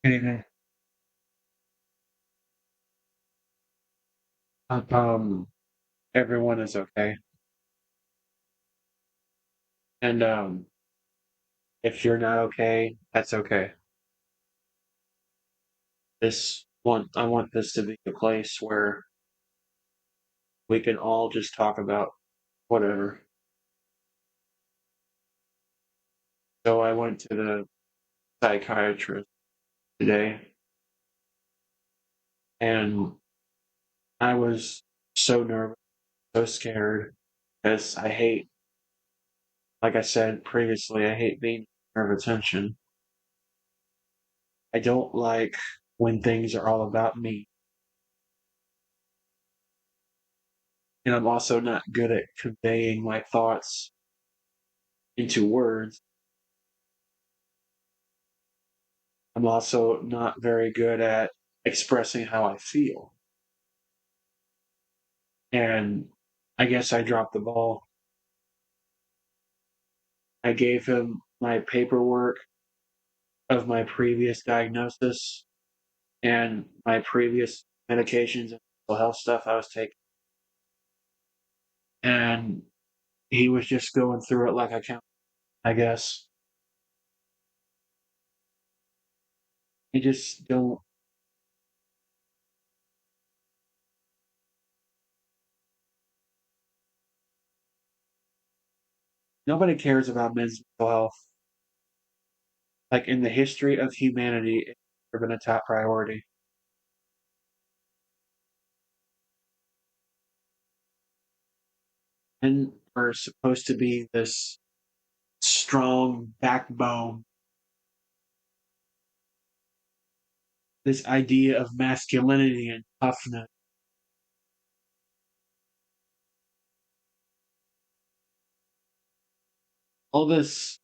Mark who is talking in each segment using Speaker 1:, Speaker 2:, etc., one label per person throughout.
Speaker 1: Mhm. Everyone is okay. And if you're not okay, that's okay. I want this to be a place where we can all just talk about whatever. So I went to the psychiatrist today and I was so nervous, so scared because like I said previously, I hate being center of attention. I don't like when things are all about me. And I'm also not good at conveying my thoughts into words. I'm also not very good at expressing how I feel. And I guess I dropped the ball. I gave him my paperwork of my previous diagnosis and my previous medications and mental health stuff I was taking. And he was just going through it like I can, I guess. He just don't, nobody cares about men's mental health. Like in the history of humanity, it's never been a top priority. Men are supposed to be this strong backbone, this idea of masculinity and toughness. All this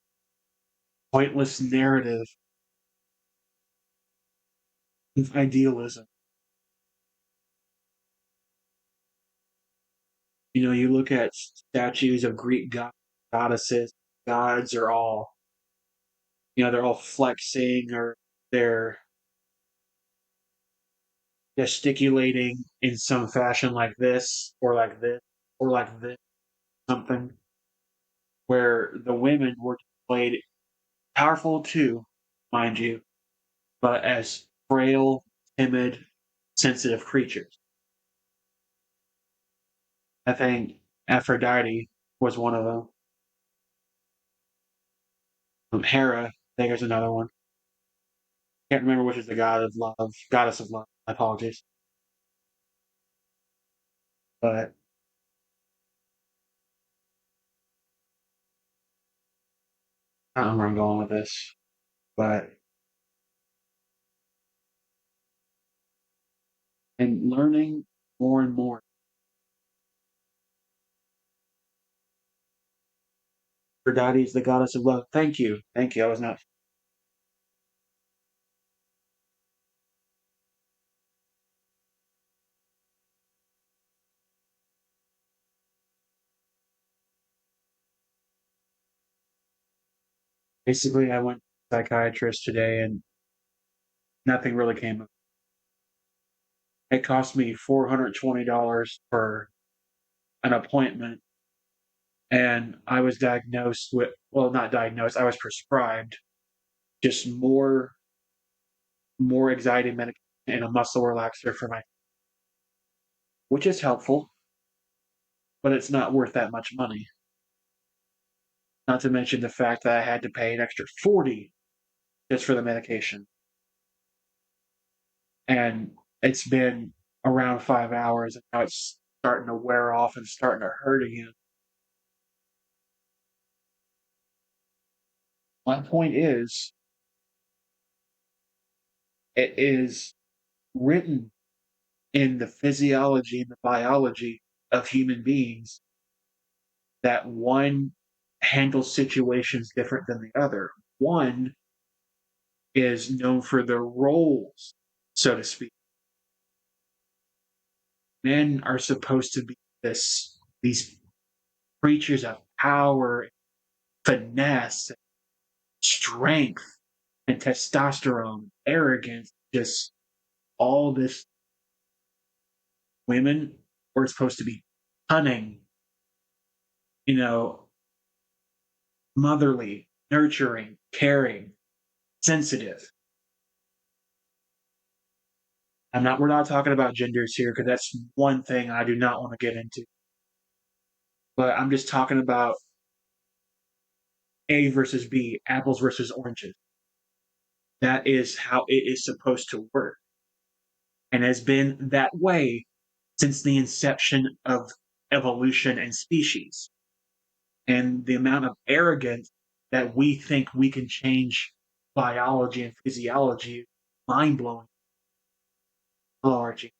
Speaker 1: pointless narrative of idealism. You know, you look at statues of Greek goddesses, gods are all, they're all flexing or they're gesticulating in some fashion like this or like this or like this, something where the women were displayed powerful too, mind you, but as frail, timid, sensitive creatures. I think Aphrodite was one of them. Hera, I think there's another one. Can't remember which is the god of love, goddess of love. Apologies, but I don't know where I'm going with this. But and learning more and more. Aphrodite is the goddess of love. Thank you, thank you. I was not basically. I went to a psychiatrist today, and nothing really came of it. It cost me $420 for an appointment, and I was diagnosed with, well, not diagnosed, I was prescribed just more anxiety medication and a muscle relaxer for my, which is helpful, but it's not worth that much money. Not to mention the fact that I had to pay an extra 40 just for the medication. And it's been around 5 hours and now it's starting to wear off and starting to hurt again. My point is, it is written in the physiology and the biology of human beings that one handles situations different than the other. One is known for their roles, so to speak. Men are supposed to be these creatures of power, finesse, strength. and testosterone, arrogance, just all this. Women were supposed to be cunning, you know, motherly, nurturing, caring, sensitive. We're not talking about genders here because that's one thing I do not want to get into. But I'm just talking about A versus B, apples versus oranges. That is how it is supposed to work and has been that way since the inception of evolution and species. And the amount of arrogance that we think we can change biology and physiology is mind blowing. Hello, Archie.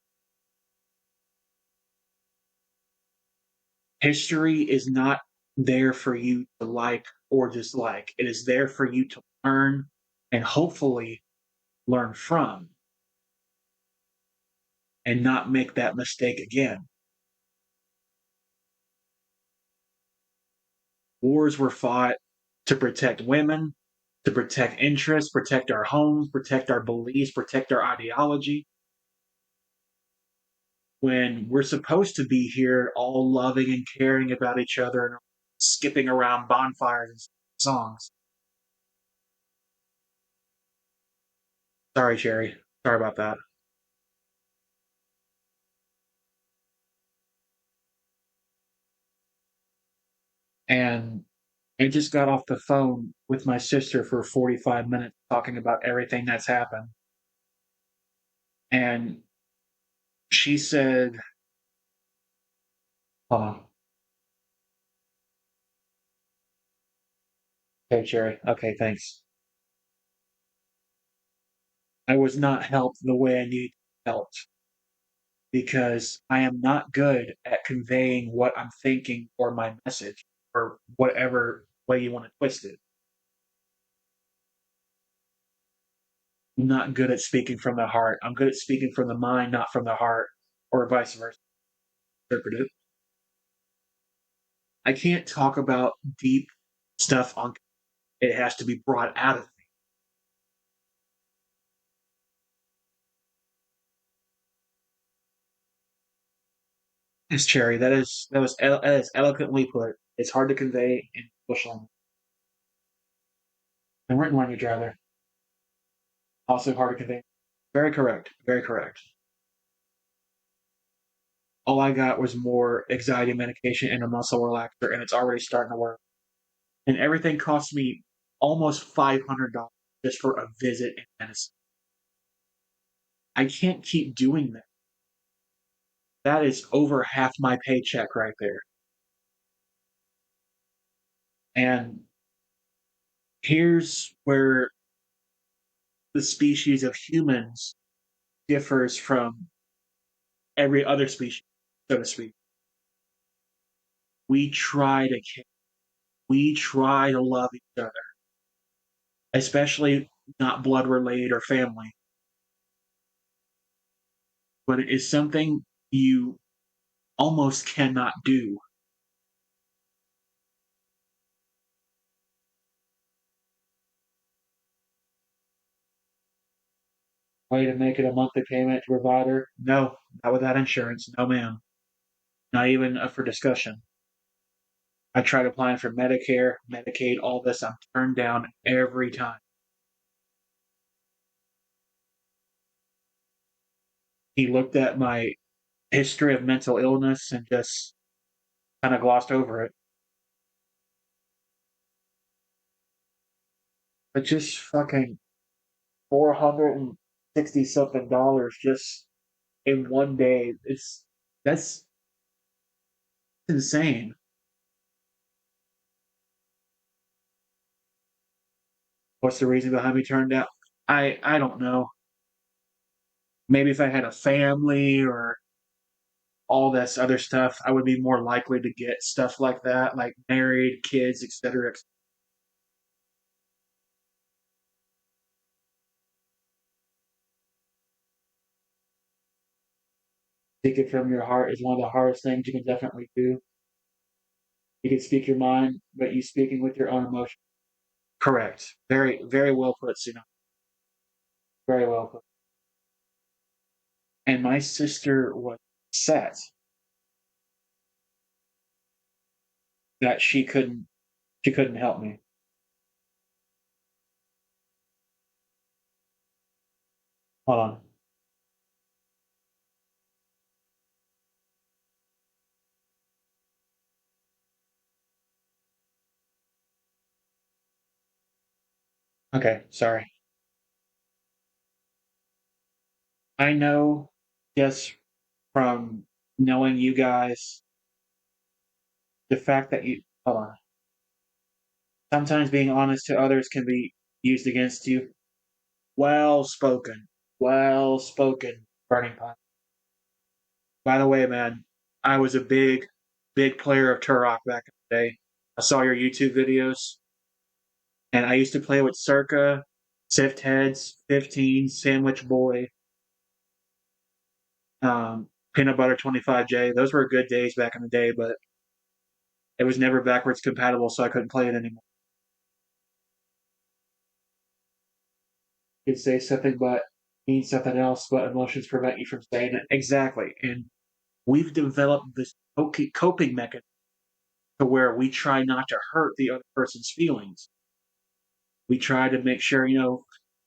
Speaker 1: History is not there for you to like or dislike. It is there for you to learn and hopefully learn from and not make that mistake again. Wars were fought to protect women, to protect interests, protect our homes, protect our beliefs, protect our ideology. When we're supposed to be here all loving and caring about each other and skipping around bonfires and songs. Sorry, Cherry. Sorry about that. And I just got off the phone with my sister for 45 minutes talking about everything that's happened. And she said, oh, okay, Cherry. Okay, thanks. I was not helped the way I need helped because I am not good at conveying what I'm thinking or my message or whatever way you want to twist it. I'm not good at speaking from the heart. I'm good at speaking from the mind, not from the heart, or vice versa. Interpretive. I can't talk about deep stuff on. It has to be brought out of me. Yes, Cherry. That is eloquently put. It's hard to convey in bush language. And written language rather. Also hard to convey. Very correct. Very correct. All I got was more anxiety medication and a muscle relaxer, and it's already starting to work. And everything cost me almost $500 just for a visit in medicine. I can't keep doing that. That is over half my paycheck right there. And here's where the species of humans differs from every other species, so to speak. We try to care. We try to love each other, especially not blood related or family. But it is something you almost cannot do. Way to make it a monthly payment to provider? No, not without insurance. No, ma'am. Not even up for discussion. I tried applying for Medicare, Medicaid, all this. I'm turned down every time. He looked at my history of mental illness and just kind of glossed over it. But just fucking 460 something dollars just in one day. That's insane. What's the reason behind me turned down? I don't know. Maybe if I had a family or all this other stuff, I would be more likely to get stuff like that, like married, kids, etc. Speak it from your heart is one of the hardest things you can definitely do. You can speak your mind, but you speaking with your own emotion. Correct. Very, very well put, Sina. Very well put. And my sister was upset that she couldn't help me. Hold on. Okay, sorry. I know just from knowing you guys, the fact that you hold on. Sometimes being honest to others can be used against you. Well spoken. Well spoken, Burning Pine. By the way, man, I was a big player of Turok back in the day. I saw your YouTube videos, and I used to play with Circa, Sift Heads, 15, Sandwich Boy, Peanut Butter 25J. Those were good days back in the day, but it was never backwards compatible, so I couldn't play it anymore. You could say something but mean something else, but emotions prevent you from saying it. Exactly. And we've developed this coping mechanism to where we try not to hurt the other person's feelings. We try to make sure,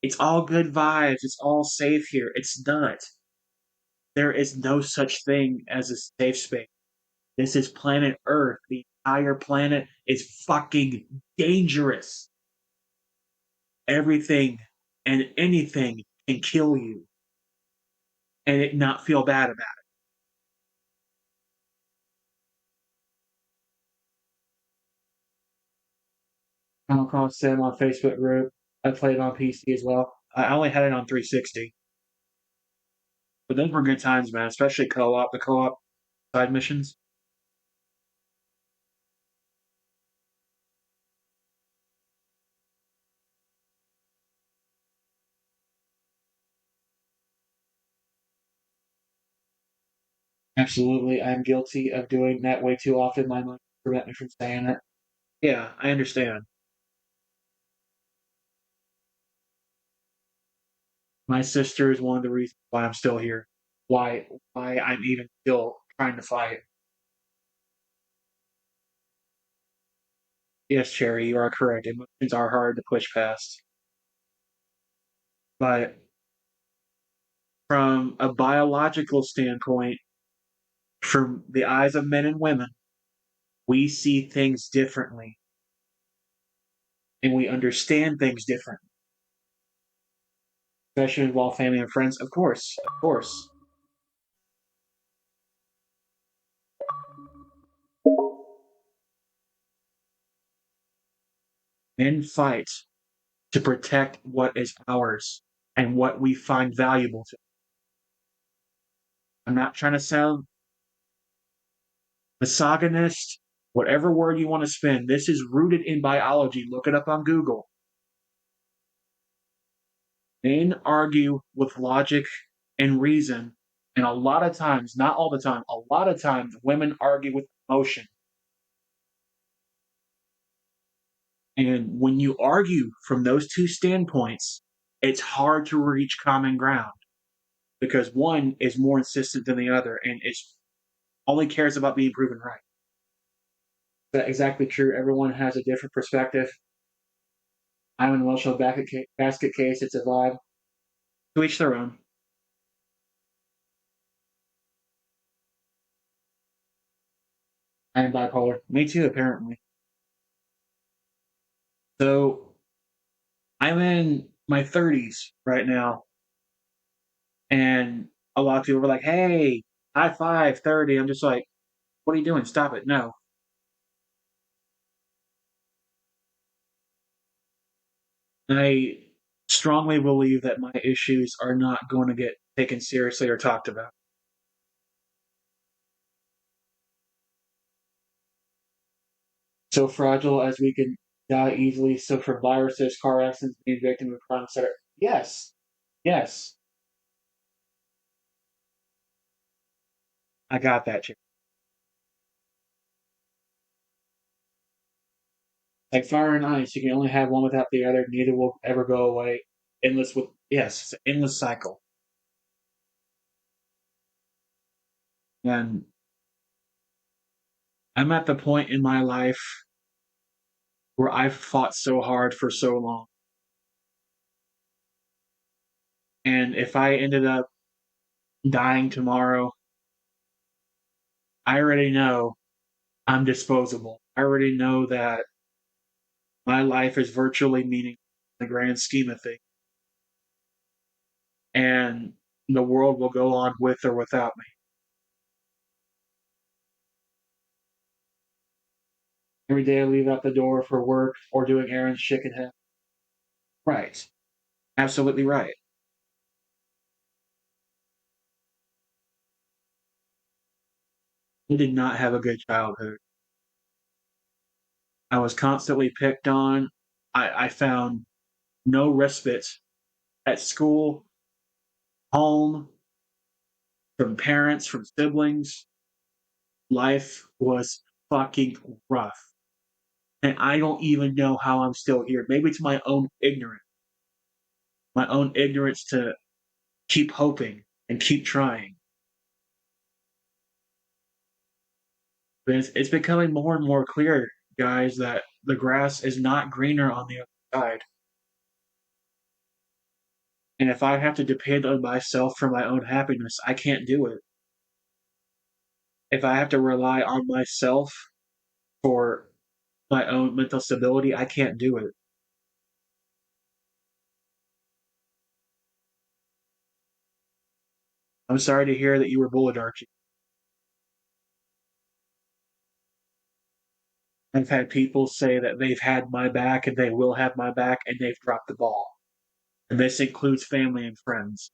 Speaker 1: it's all good vibes, it's all safe here. It's not. There is no such thing as a safe space. This is planet Earth. The entire planet is fucking dangerous. Everything and anything can kill you and it not feel bad about it. Final Call Sim on Facebook group. I played on PC as well. I only had it on 360. But those were good times, man, especially co-op, the co-op side missions. Absolutely. I'm guilty of doing that way too often. My mind prevent me from saying it. Yeah, I understand. My sister is one of the reasons why I'm still here. Why I'm even still trying to fight. Yes, Cherry, you are correct. Emotions are hard to push past. But from a biological standpoint, from the eyes of men and women, we see things differently and we understand things differently, especially involve family and friends. Of course, of course. Men fight to protect what is ours and what we find valuable to. I'm not trying to sound misogynist, whatever word you want to spin. This is rooted in biology. Look it up on Google. Men argue with logic and reason, and a lot of times, not all the time, a lot of times, women argue with emotion. And when you argue from those two standpoints, it's hard to reach common ground because one is more insistent than the other and it's only cares about being proven right. That's exactly true. Everyone has a different perspective. I'm an emotional basket case. It's a vibe. To each their own. I am bipolar. Me too, apparently. So I'm in my 30s right now, and a lot of people were like, "Hey, high five, 30." I'm just like, "What are you doing? Stop it!" No, I strongly believe that my issues are not going to get taken seriously or talked about. So fragile as we can die easily. So for viruses, car accidents, being victim of crime, etc. Yes, yes, I got that. Chick. Like fire and ice, you can only have one without the other. Neither will ever go away. It's an endless cycle. And I'm at the point in my life where I've fought so hard for so long. And if I ended up dying tomorrow, I already know I'm disposable. I already know that my life is virtually meaningless in the grand scheme of things. And the world will go on with or without me. Every day I leave out the door for work or doing errands, chicken head. Right. Absolutely right. I did not have a good childhood. I was constantly picked on. I found no respite at school, home, from parents, from siblings. Life was fucking rough. And I don't even know how I'm still here. Maybe it's my own ignorance to keep hoping and keep trying. But it's becoming more and more clear, guys, that the grass is not greener on the other side. And if I have to depend on myself for my own happiness, I can't do it. If I have to rely on myself for my own mental stability, I can't do it. I'm sorry to hear that you were bullied, Archie. I've had people say that they've had my back and they will have my back and they've dropped the ball. And this includes family and friends.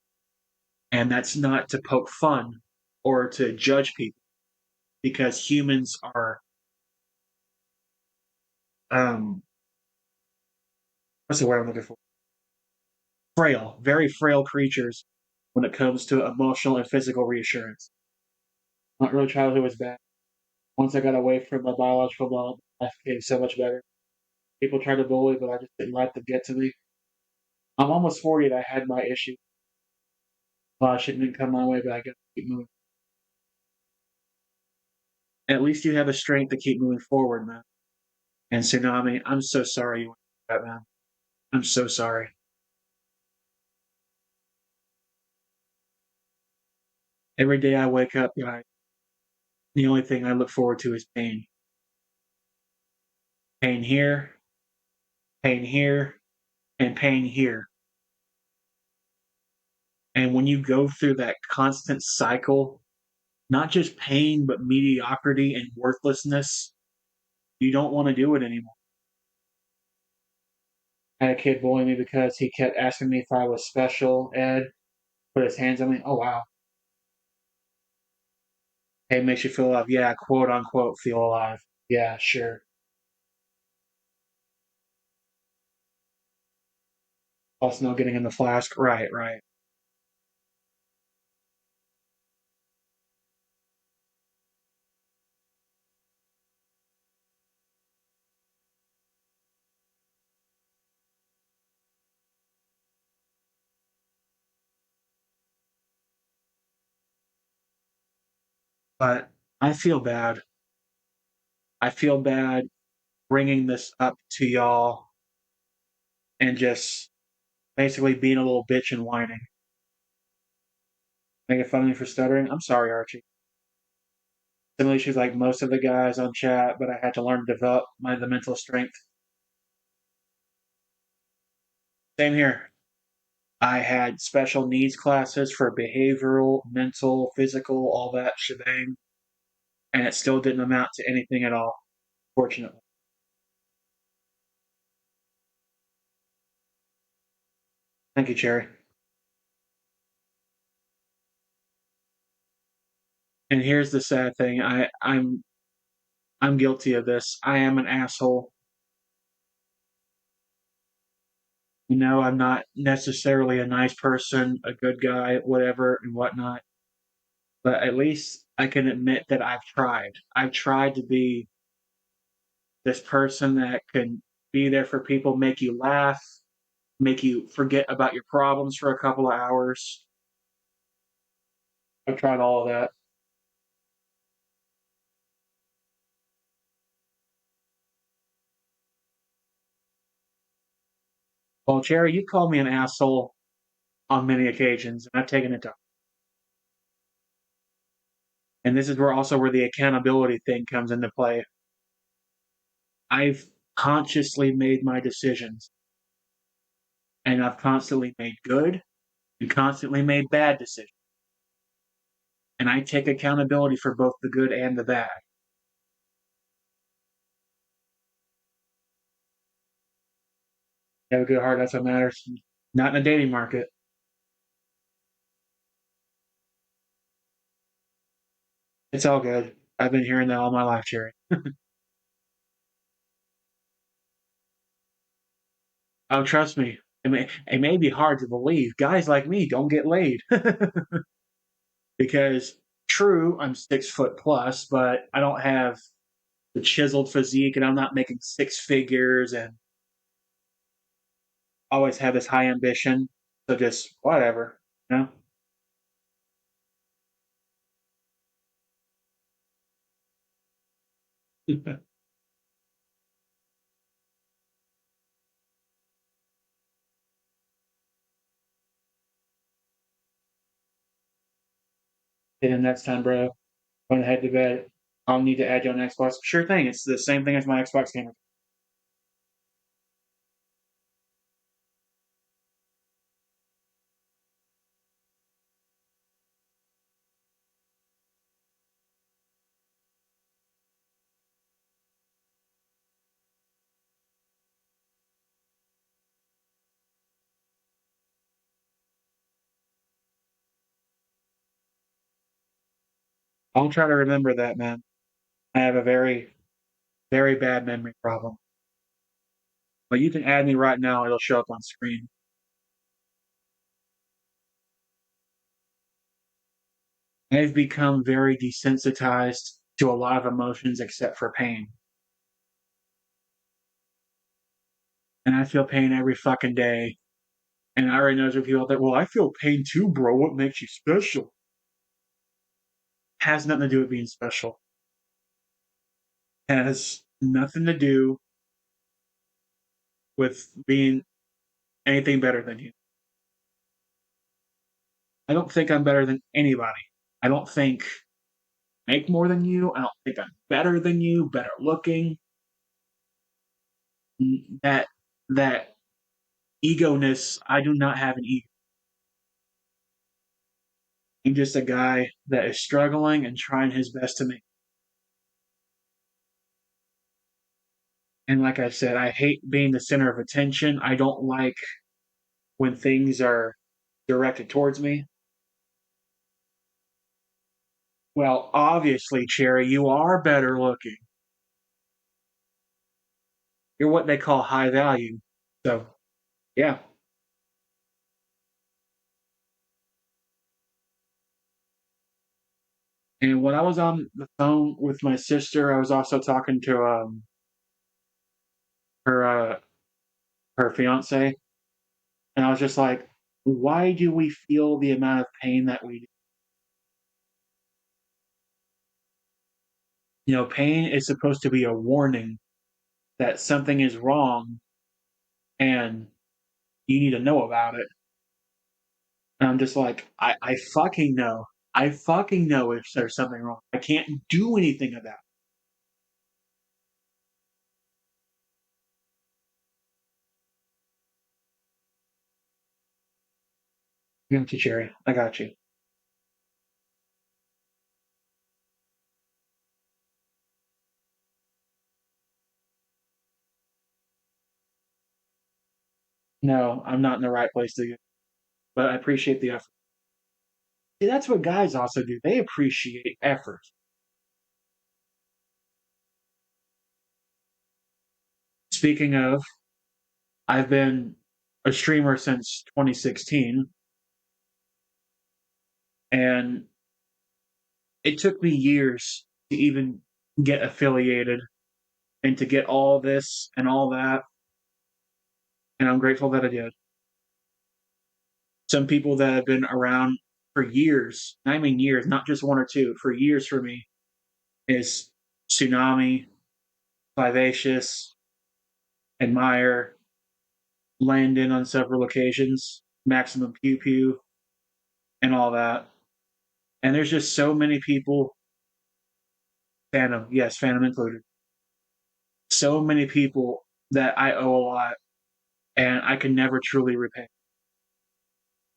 Speaker 1: And that's not to poke fun or to judge people because humans are, um, what's the word I'm looking for? Frail, very frail creatures when it comes to emotional and physical reassurance. My early childhood was bad. Once I got away from my biological mom, life became so much better. People tried to bully, but I just didn't let them get to me. I'm almost 40 and I had my issue. A lot of shit didn't come my way, but I gotta keep moving. At least you have the strength to keep moving forward, man. And Tsunami, I'm so sorry you went through that, man. I'm so sorry. Every day I wake up, guys, the only thing I look forward to is pain. Pain here, and pain here. And when you go through that constant cycle, not just pain, but mediocrity and worthlessness, you don't want to do it anymore. I had a kid bullying me because he kept asking me if I was special ed, put his hands on me. Oh, wow. Hey, it makes you feel alive. Yeah, quote unquote, feel alive. Yeah, sure. Also, not getting in the flask. Right, right. But I feel bad. I feel bad bringing this up to y'all and just basically being a little bitch and whining. Making fun of me for stuttering. I'm sorry, Archie. Similarly, she's like most of the guys on chat, but I had to learn to develop the mental strength. Same here. I had special needs classes for behavioral, mental, physical, all that shebang, and it still didn't amount to anything at all, fortunately. Thank you, Cherry. And here's the sad thing. I'm guilty of this. I am an asshole. You know, I'm not necessarily a nice person, a good guy, whatever and whatnot. But at least I can admit that I've tried. I've tried to be this person that can be there for people, make you laugh, make you forget about your problems for a couple of hours. I've tried all of that. Well, Cherry, you called me an asshole on many occasions, and I've taken it to. And this is where the accountability thing comes into play. I've consciously made my decisions, and I've constantly made good and constantly made bad decisions. And I take accountability for both the good and the bad. You have a good heart, that's what matters. Not in a dating market. It's all good. I've been hearing that all my life, Cherry. Oh, trust me. It may be hard to believe. Guys like me don't get laid. Because, true, I'm 6 foot plus, but I don't have the chiseled physique and I'm not making six figures and always have this high ambition. So just whatever, you know? And next time, bro, when I head to bed, I'll need to add you on Xbox. Sure thing. It's the same thing as my Xbox gamer. I'll try to remember that, man. I have a very, very bad memory problem. But you can add me right now, it'll show up on screen. I've become very desensitized to a lot of emotions except for pain. And I feel pain every fucking day. And I already know there's people out there, well, I feel pain too, bro. What makes you special? Has nothing to do with being special. Has nothing to do with being anything better than you. I don't think I'm better than anybody. I don't think I make more than you. I don't think I'm better than you, better looking. That that ego-ness, I do not have an ego. I'm just a guy that is struggling and trying his best to make. And like I said, I hate being the center of attention. I don't like when things are directed towards me. Well, obviously, Cherry, you are better looking. You're what they call high value. So, yeah. And when I was on the phone with my sister, I was also talking to her her fiance, and I was just like, "Why do we feel the amount of pain that we do?" You know, pain is supposed to be a warning that something is wrong and you need to know about it. And I'm just like, I fucking know. I fucking know if there's something wrong. I can't do anything about it. I got you, Cherry. I got you. No, I'm not in the right place to, but I appreciate the effort. See, that's what guys also do. They appreciate effort. Speaking of, I've been a streamer since 2016, and it took me years to even get affiliated and to get all this and all that, and I'm grateful that I did. Some people that have been around for years, I mean years, not just one or two, for years for me, is Tsunami, Vivacious, Admire, Landon on several occasions, Maximum Pew Pew, and all that. And there's just so many people, Phantom, yes, Phantom included, so many people that I owe a lot and I can never truly repay.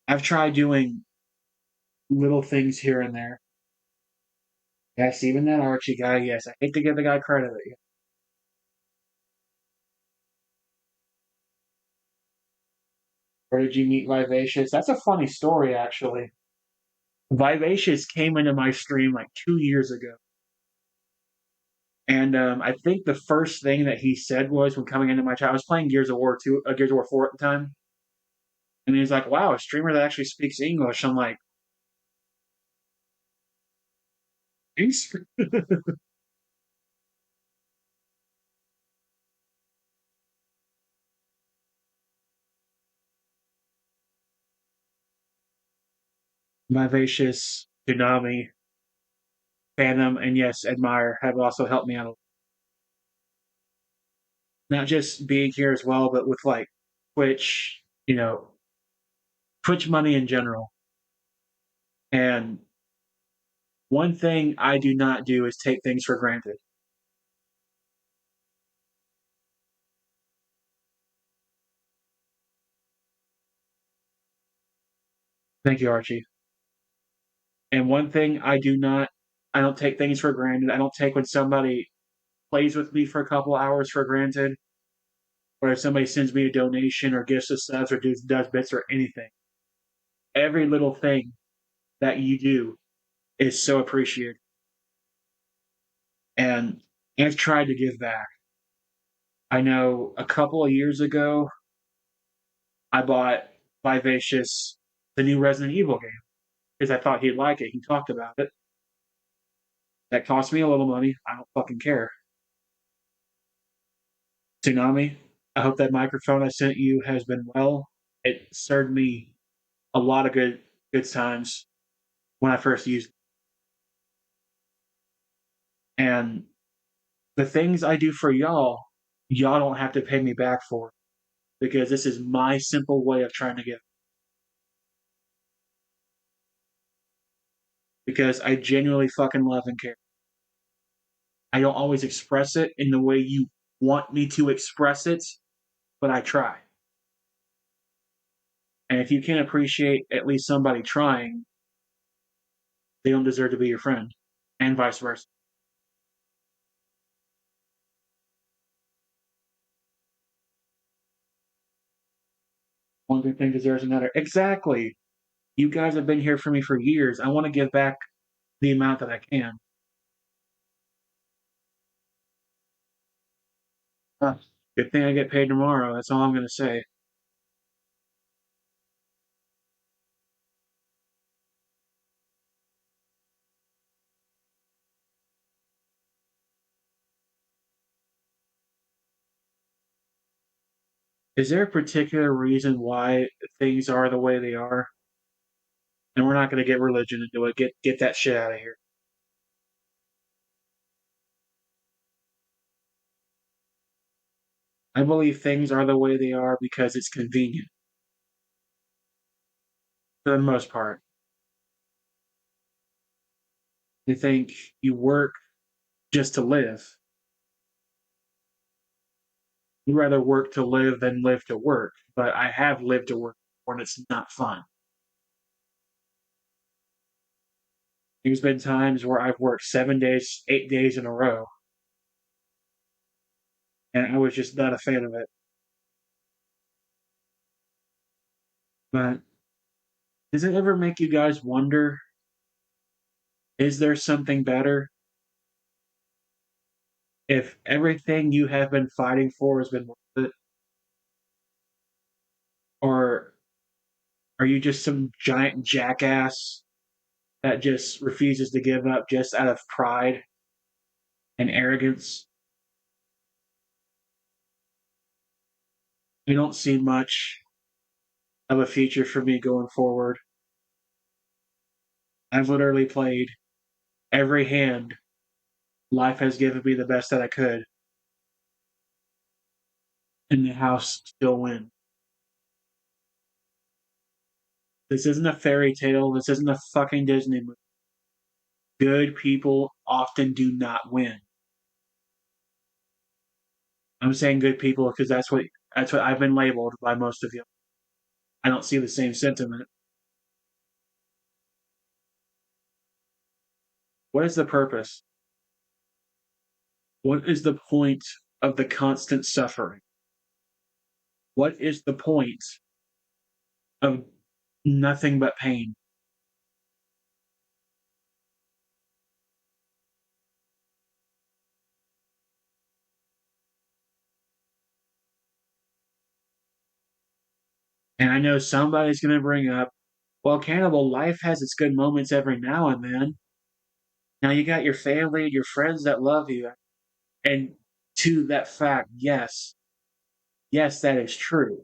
Speaker 1: I've tried doing little things here and there. Yes, even that Archie guy, yes, I hate to give the guy credit. Where did you meet Vivacious? That's a funny story, actually. Vivacious came into my stream like 2 years ago. And I think the first thing that he said was when coming into my chat, I was playing Gears of War 2, Gears of War 4 at the time. And he was like, wow, a streamer that actually speaks English. I'm like, thanks. Vivacious, Tsunami, Phantom, and yes, Admire have also helped me out. Not just being here as well, but with like Twitch, Twitch money in general. And one thing I do not do is take things for granted. Thank you, Archie. And one thing I don't take things for granted. I don't take when somebody plays with me for a couple hours for granted, or if somebody sends me a donation or gives us subs or does bits or anything. Every little thing that you do is so appreciated. And I've tried to give back. I know a couple of years ago, I bought Vivacious, the new Resident Evil game, because I thought he'd like it. He talked about it. That cost me a little money. I don't fucking care. Tsunami, I hope that microphone I sent you has been well. It served me a lot of good times when I first used it. And the things I do for y'all don't have to pay me back for because this is my simple way of trying to give. Because I genuinely fucking love and care. I don't always express it in the way you want me to express it, but I try. And if you can't appreciate at least somebody trying, they don't deserve to be your friend, and vice versa. One good thing deserves another. Exactly. You guys have been here for me for years. I want to give back the amount that I can. Huh. Good thing I get paid tomorrow. That's all I'm going to say. Is there a particular reason why things are the way they are? And we're not going to get religion into it. Get that shit out of here. I believe things are the way they are because it's convenient for the most part. They think you work just to live. You'd rather work to live than live to work. But I have lived to work when it's not fun. There's been times where I've worked 7 days, 8 days in a row, and I was just not a fan of it. But does it ever make you guys wonder, is there something better? If everything you have been fighting for has been worth it, or are you just some giant jackass that just refuses to give up just out of pride and arrogance? We don't see much of a future for me going forward. I've literally played every hand life has given me the best that I could, and the house still wins. This isn't a fairy tale. This isn't a fucking Disney movie. Good people often do not win. I'm saying good people because that's what I've been labeled by most of you. I don't see the same sentiment. What is the purpose? What is the point of the constant suffering? What is the point of nothing but pain? And I know somebody's going to bring up, well, Cannibal, life has its good moments every now and then. Now you got your family and your friends that love you. And to that fact, yes, yes, that is true.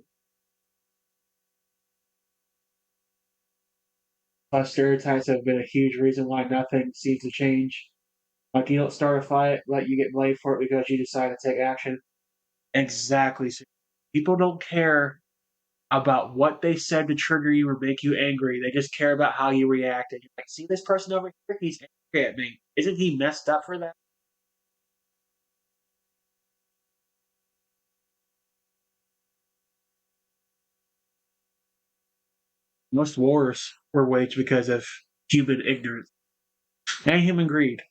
Speaker 1: Stereotypes have been a huge reason why nothing seems to change. Like you don't start a fight, let you get blamed for it because you decide to take action. Exactly. So people don't care about what they said to trigger you or make you angry. They just care about how you reacted. You're like, see this person over here? He's angry at me. Isn't he messed up for that? Most wars were waged because of human ignorance and human greed.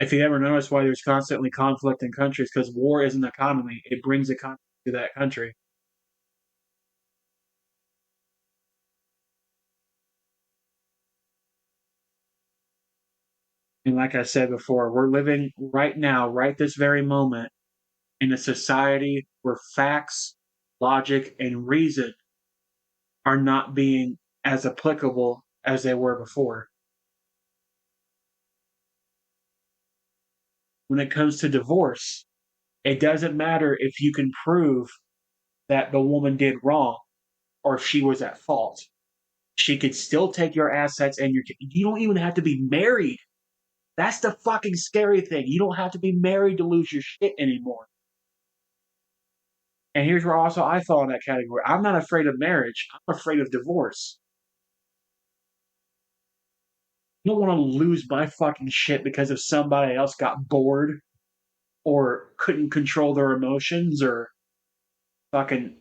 Speaker 1: If you ever notice why there's constantly conflict in countries, because war is an economy, it brings economy to that country. And like I said before, we're living right now, right this very moment, in a society where facts, logic, and reason are not being as applicable as they were before. When it comes to divorce, it doesn't matter if you can prove that the woman did wrong or if she was at fault. She could still take your assets and you don't even have to be married. That's the fucking scary thing. You don't have to be married to lose your shit anymore. And here's where also I fall in that category. I'm not afraid of marriage. I'm afraid of divorce. I don't want to lose my fucking shit because if somebody else got bored or couldn't control their emotions or fucking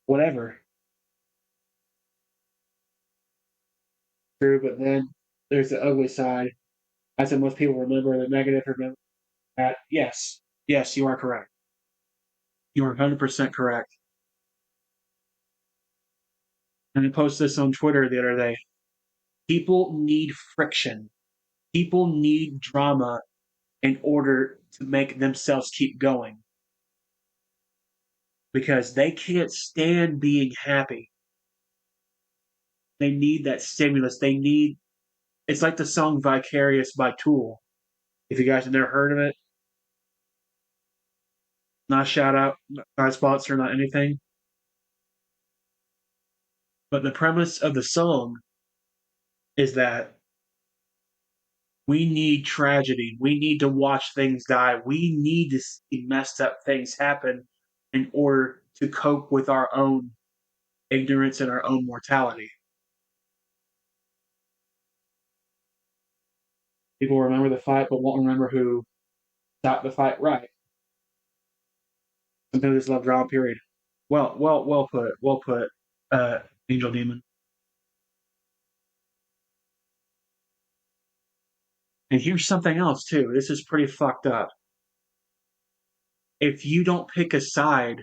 Speaker 1: whatever. True, but then there's the ugly side. I said most people remember the negative, remember that. Yes, yes, you are correct. You are 100% correct. And I posted this on Twitter the other day. People need friction. People need drama in order to make themselves keep going because they can't stand being happy. They need that stimulus. It's like the song Vicarious by Tool. If you guys have never heard of it, not a shout out, not a sponsor, not anything. But the premise of the song is that we need tragedy. We need to watch things die. We need to see messed up things happen in order to cope with our own ignorance and our own mortality. People remember the fight, but won't remember who stopped the fight right. Some people just love drama, period. Well put. Well put, Angel Demon. And here's something else, too. This is pretty fucked up. If you don't pick a side,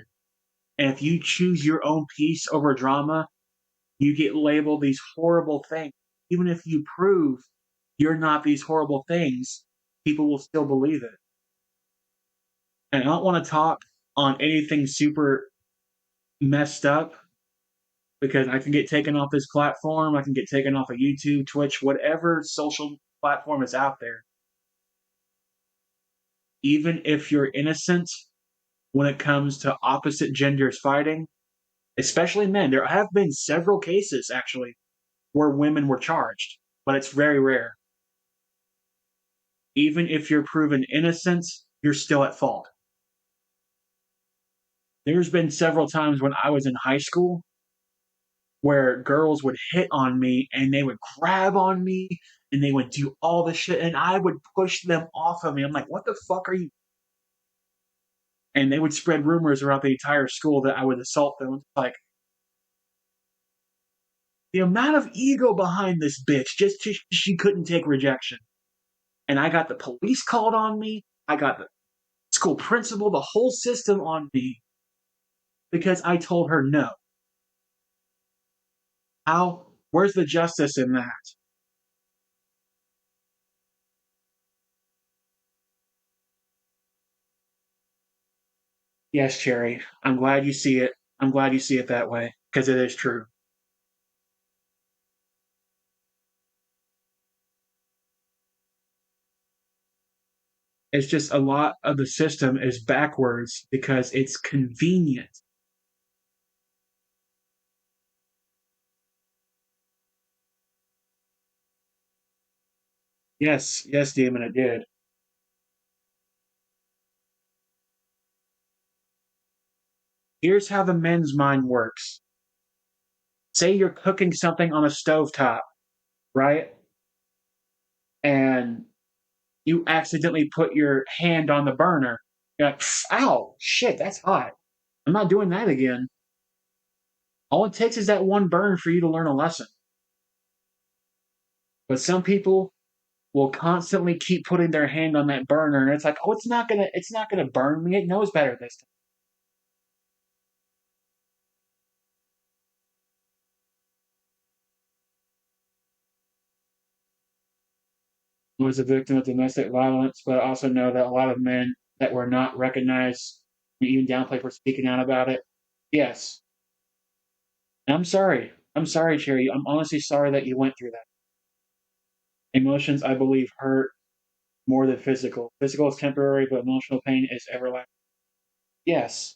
Speaker 1: and if you choose your own peace over drama, you get labeled these horrible things. Even if you prove you're not these horrible things, people will still believe it. And I don't want to talk on anything super messed up because I can get taken off this platform. I can get taken off of YouTube, Twitch, whatever social platform is out there. Even if you're innocent, when it comes to opposite genders fighting, especially men. There have been several cases, actually, where women were charged, but it's very rare. Even if you're proven innocent, you're still at fault. There's been several times when I was in high school where girls would hit on me and they would grab on me and they would do all this shit and I would push them off of me. I'm like, what the fuck are you? And they would spread rumors around the entire school that I would assault them. It's like the amount of ego behind this bitch, she couldn't take rejection. And I got the police called on me. I got the school principal, the whole system on me because I told her no. How? Where's the justice in that? Yes, Cherry. I'm glad you see it. I'm glad you see it that way because it is true. It's just a lot of the system is backwards because it's convenient. Yes, yes, Demon, it did. Here's how the men's mind works. Say you're cooking something on a stovetop, right? And you accidentally put your hand on the burner. You're like, ow, shit, that's hot. I'm not doing that again. All it takes is that one burn for you to learn a lesson. But some people will constantly keep putting their hand on that burner and it's like, oh, it's not gonna burn me. It knows better this time. I was a victim of domestic violence, but I also know that a lot of men that were not recognized, even downplayed for speaking out about it. Yes. I'm sorry. I'm sorry, Cherry. I'm honestly sorry that you went through that. Emotions, I believe, hurt more than physical. Physical is temporary, but emotional pain is everlasting. Yes.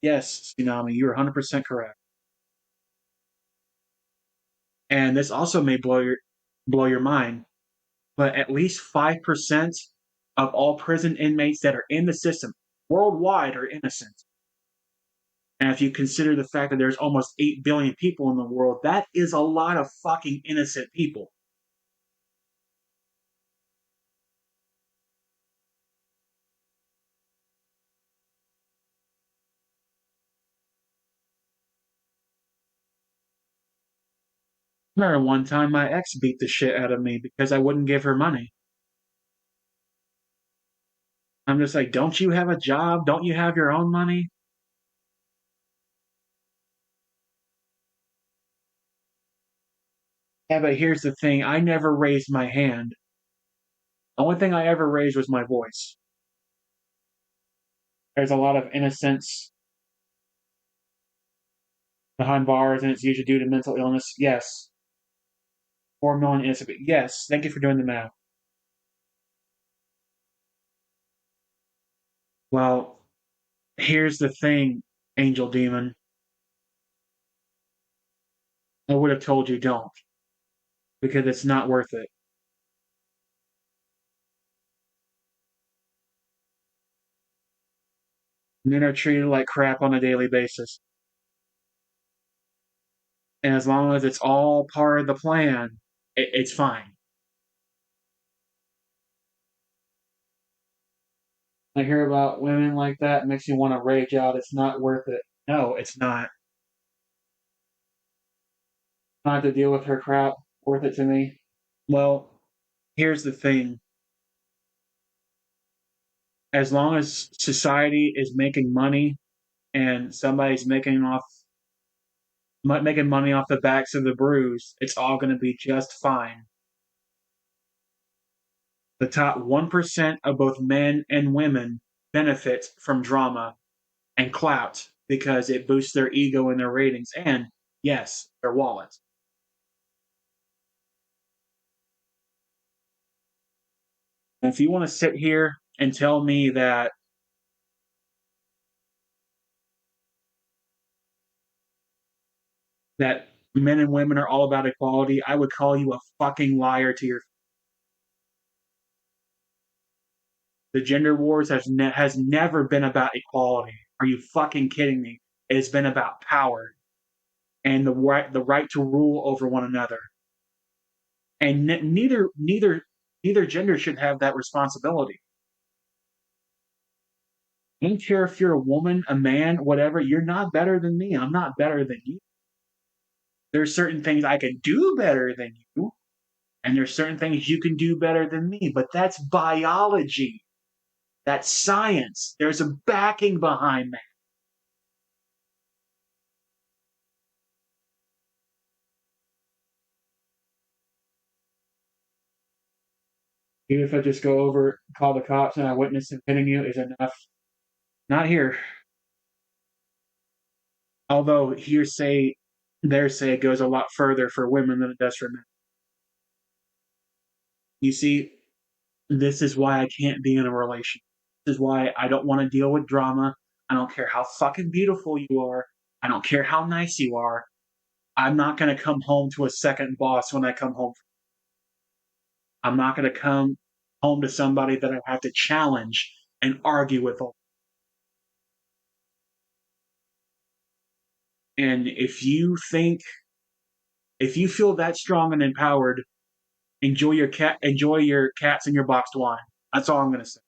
Speaker 1: Yes, Tsunami, you're 100% correct. And this also may blow your mind, but at least 5% of all prison inmates that are in the system worldwide are innocent. And if you consider the fact that there's almost 8 billion people in the world, that is a lot of fucking innocent people. I remember one time my ex beat the shit out of me because I wouldn't give her money. I'm just like, don't you have a job? Don't you have your own money? Yeah, but here's the thing I never raised my hand. The only thing I ever raised was my voice. There's a lot of innocence behind bars, and it's usually due to mental illness. Yes. 4 million innocent. Yes. Thank you for doing the math. Well, here's the thing, Angel Demon. I would have told you don't because it's not worth it. Men are treated like crap on a daily basis. And as long as it's all part of the plan, it's fine. I hear about women like that, it makes me want to rage out. It's not worth it. No, it's not. Not to deal with her crap. Worth it to me. Well, here's the thing. As long as society is making money and somebody's making money off the backs of the bruise, it's all going to be just fine. The top 1% of both men and women benefit from drama and clout because it boosts their ego and their ratings and, yes, their wallets. And if you want to sit here and tell me that that men and women are all about equality, I would call you a fucking liar to your. The gender wars has never been about equality. Are you fucking kidding me? It's been about power and the right to rule over one another. And neither gender should have that responsibility. I don't care if you're a woman, a man, whatever. You're not better than me. I'm not better than you. There's certain things I can do better than you, and there's certain things you can do better than me. But that's biology. That's science. There's a backing behind that. Even if I just go over, call the cops, and I witness him hitting you is enough. Not here. Although hearsay, their say goes a lot further for women than it does for men. You see, this is why I can't be in a relationship. This is why I don't want to deal with drama. I don't care how fucking beautiful you are. I don't care how nice you are. I'm not going to come home to a second boss when I come home. I'm not going to come home to somebody that I have to challenge and argue with. And if you feel that strong and empowered, enjoy your cats and your boxed wine. That's all I'm going to say.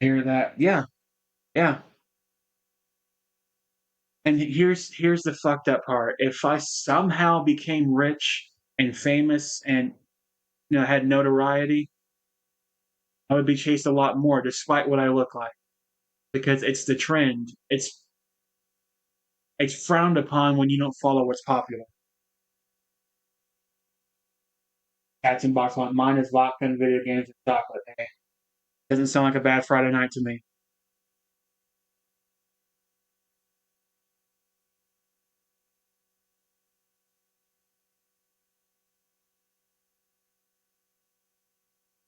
Speaker 1: Hear that? Yeah, yeah. And here's the fucked up part. If I somehow became rich and famous and had notoriety, I would be chased a lot more, despite what I look like, because it's the trend. It's frowned upon when you don't follow what's popular. Cats and box wine. Mine is vodka and video games and chocolate. Hey, doesn't sound like a bad Friday night to me.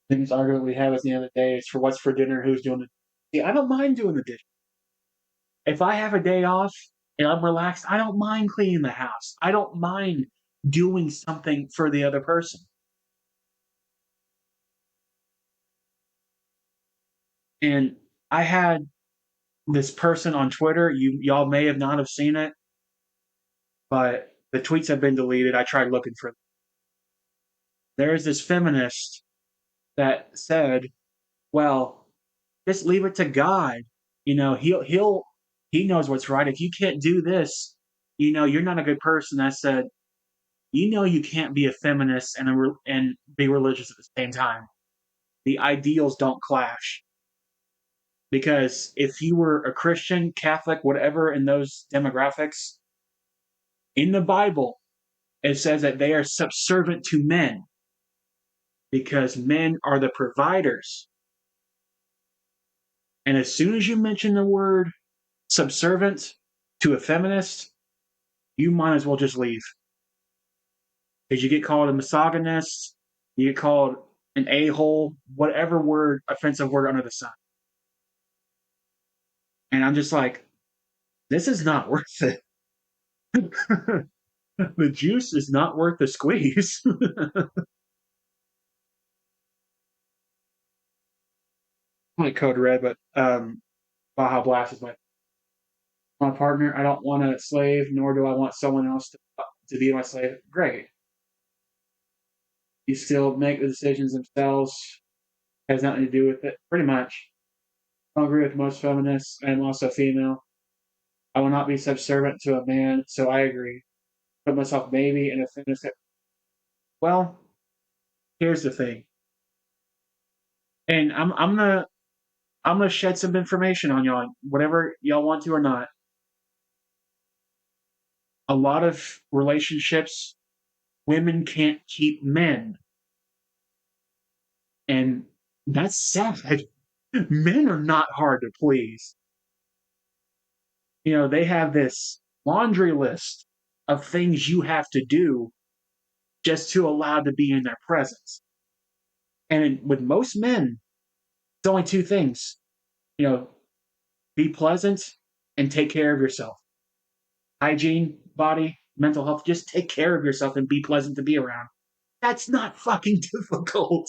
Speaker 1: The biggest argument we have at the end of the day is for what's for dinner, who's doing it. See, I don't mind doing the dishes. If I have a day off and I'm relaxed, I don't mind cleaning the house. I don't mind doing something for the other person. And I had this person on Twitter. Y'all may have not have seen it, but the tweets have been deleted. I tried looking for them. There's this feminist that said, "Well, just leave it to God. He knows what's right. If you can't do this, you're not a good person." I said, you can't be a feminist and be religious at the same time. The ideals don't clash. Because if you were a Christian, Catholic, whatever in those demographics, in the Bible, it says that they are subservient to men because men are the providers. And as soon as you mention the word subservient to a feminist, you might as well just leave. Because you get called a misogynist, you get called an a-hole, whatever word, offensive word under the sun. And I'm just like, this is not worth it. The juice is not worth the squeeze. Like Code Red, but Baja Blast is my partner. I don't want a slave, nor do I want someone else to be my slave. Great. You still make the decisions themselves. Has nothing to do with it. Pretty much. I don't agree with most feminists. I'm also female. I will not be subservient to a man, so I agree. Put myself maybe in a feminist. Well, here's the thing, and I'm gonna shed some information on y'all, whatever y'all want to or not. A lot of relationships, women can't keep men, and that's sad. Men are not hard to please. They have this laundry list of things you have to do just to allow to be in their presence. And with most men, it's only two things, you know, be pleasant and take care of yourself. Hygiene, body, mental health, just take care of yourself and be pleasant to be around. That's not fucking difficult.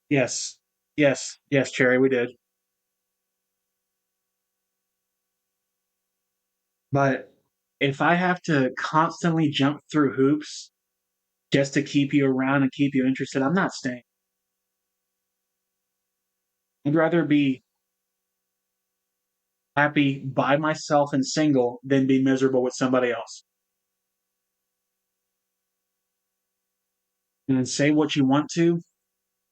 Speaker 1: Yes. Yes. Yes, Cherry, we did. But if I have to constantly jump through hoops just to keep you around and keep you interested, I'm not staying. I'd rather be happy by myself and single than be miserable with somebody else. And say what you want to.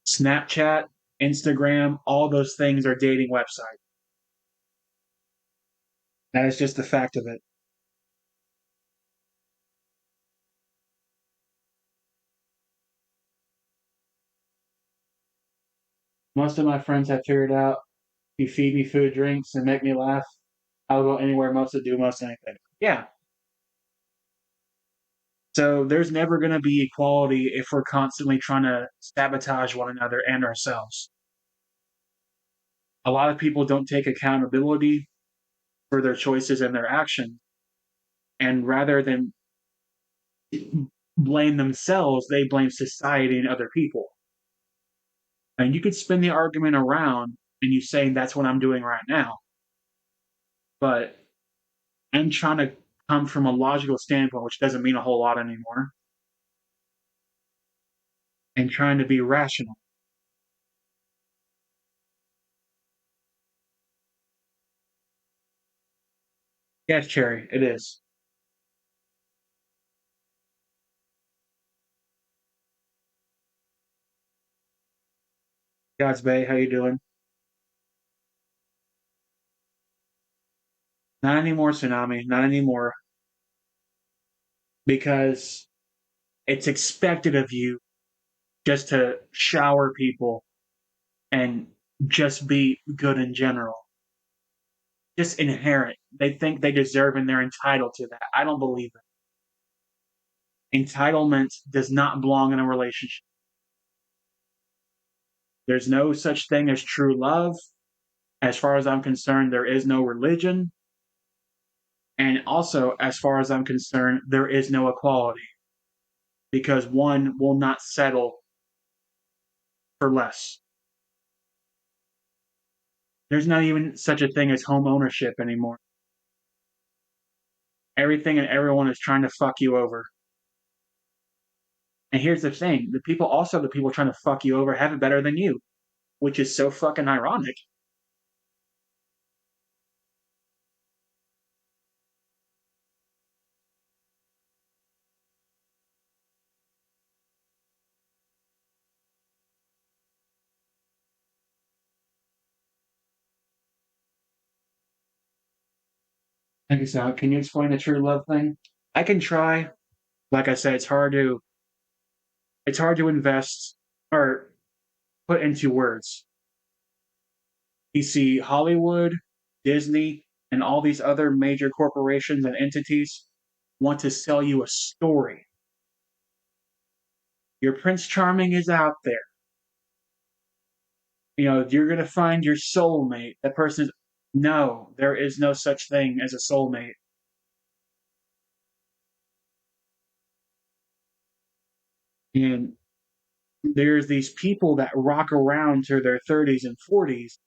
Speaker 1: Snapchat, Instagram, all those things are dating websites. That is just the fact of it. Most of my friends have figured out you feed me food, drinks, and make me laugh. I'll go anywhere most to do most anything. Yeah. So there's never going to be equality if we're constantly trying to sabotage one another and ourselves. A lot of people don't take accountability for their choices and their actions. And rather than blame themselves, they blame society and other people. And you could spin the argument around and you saying that's what I'm doing right now. But I'm trying to come from a logical standpoint, which doesn't mean a whole lot anymore, and trying to be rational. Yes, Cherry, it is. God's Bay, how you doing? Not anymore, Tsunami. Not anymore. Because it's expected of you just to shower people and just be good in general. Just inherent. They think they deserve and they're entitled to that. I don't believe it. Entitlement does not belong in a relationship. There's no such thing as true love. As far as I'm concerned, there is no religion. And also, as far as I'm concerned, there is no equality because one will not settle for less. There's not even such a thing as home ownership anymore. Everything and everyone is trying to fuck you over. And here's the thing the people trying to fuck you over have it better than you, which is so fucking ironic. Like I said, can you explain the true love thing? I can try. Like I said, it's hard to invest or put into words. You see Hollywood, Disney, and all these other major corporations and entities want to sell you a story. Your Prince Charming is out there. You're going to find your soulmate. That person is, no, there is no such thing as a soulmate. And there's these people that rock around to their 30s and 40s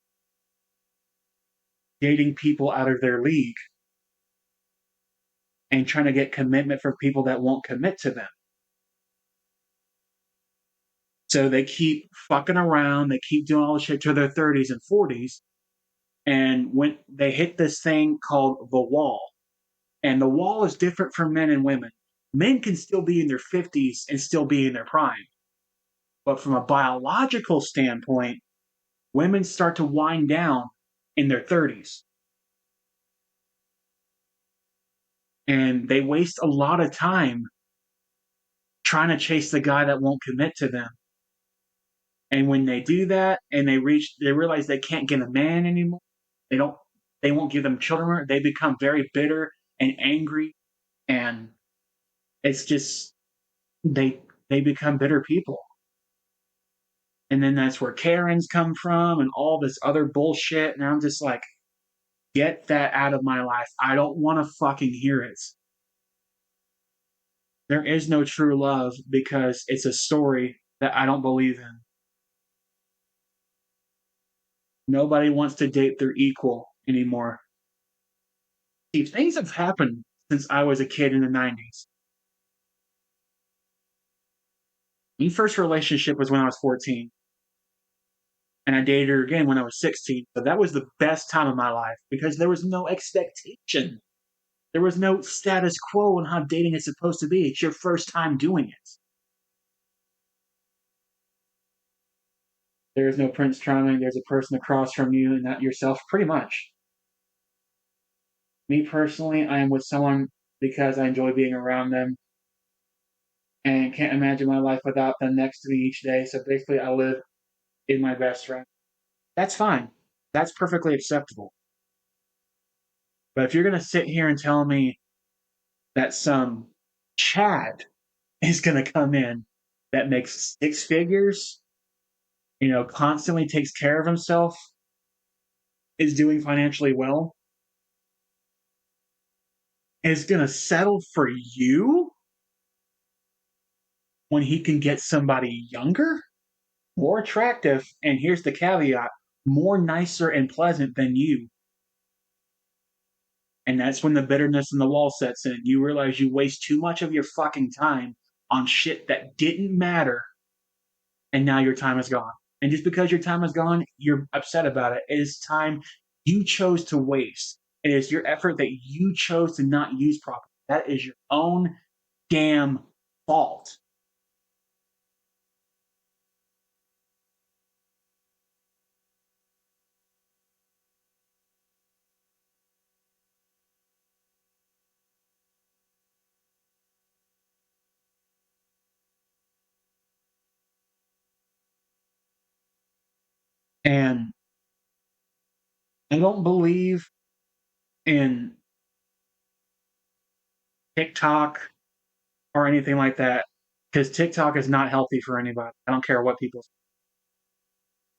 Speaker 1: dating people out of their league and trying to get commitment from people that won't commit to them. So they keep fucking around, they keep doing all the shit to their 30s and 40s. And when they hit this thing called the wall, and the wall is different for men and women. Men can still be in their 50s and still be in their prime. But from a biological standpoint, women start to wind down in their 30s. And they waste a lot of time trying to chase the guy that won't commit to them. And when they do that and they realize they can't get a man anymore, they don't, they won't give them children. They become very bitter and angry, and it's just they they become bitter people. And then that's where Karens come from and all this other bullshit. And I'm just like, get that out of my life. I don't want to fucking hear it. There is no true love because it's a story that I don't believe in. Nobody wants to date their equal anymore. See, things have happened since I was a kid in the 90s. My first relationship was when I was 14, and I dated her again when I was 16. So that was the best time of my life because there was no expectation. There was no status quo on how dating is supposed to be. It's your first time doing it. There is no Prince Charming. There's a person across from you and not yourself, pretty much. Me personally, I am with someone because I enjoy being around them and can't imagine my life without them next to me each day. So basically, I live in my best friend. That's fine. That's perfectly acceptable. But if you're going to sit here and tell me that some Chad is going to come in that makes six figures, constantly takes care of himself, is doing financially well, is going to settle for you when he can get somebody younger, more attractive, and here's the caveat, more nicer and pleasant than you. And that's when the bitterness and the wall sets in. You realize you waste too much of your fucking time on shit that didn't matter, and now your time is gone. And just because your time is gone, you're upset about it. It is time you chose to waste. It is your effort that you chose to not use properly. That is your own damn fault. And I don't believe in TikTok or anything like that because TikTok is not healthy for anybody. I don't care what people say.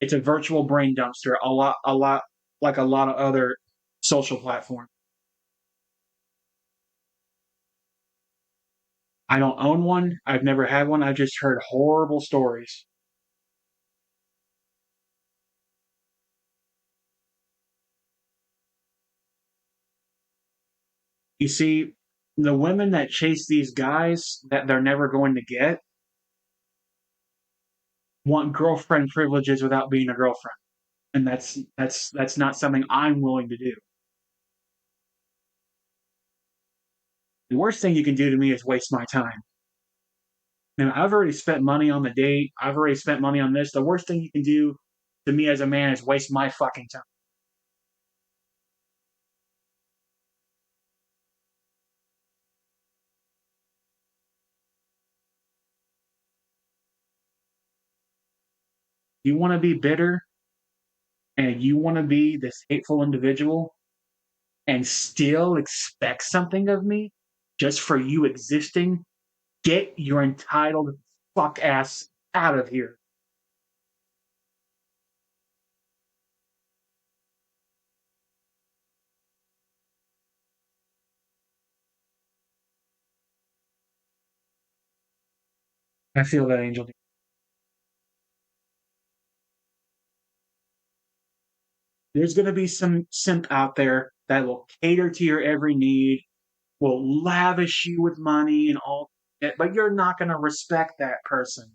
Speaker 1: It's a virtual brain dumpster, a lot like a lot of other social platforms. I don't own one. I've never had one. I've just heard horrible stories. You see, the women that chase these guys that they're never going to get want girlfriend privileges without being a girlfriend. And that's not something I'm willing to do. The worst thing you can do to me is waste my time. And I've already spent money on the date. I've already spent money on this. The worst thing you can do to me as a man is waste my fucking time. You want to be bitter and you want to be this hateful individual and still expect something of me just for you existing, get your entitled fuck ass out of here. I feel that, Angel. There's going to be some simp out there that will cater to your every need, will lavish you with money and all that, but you're not going to respect that person.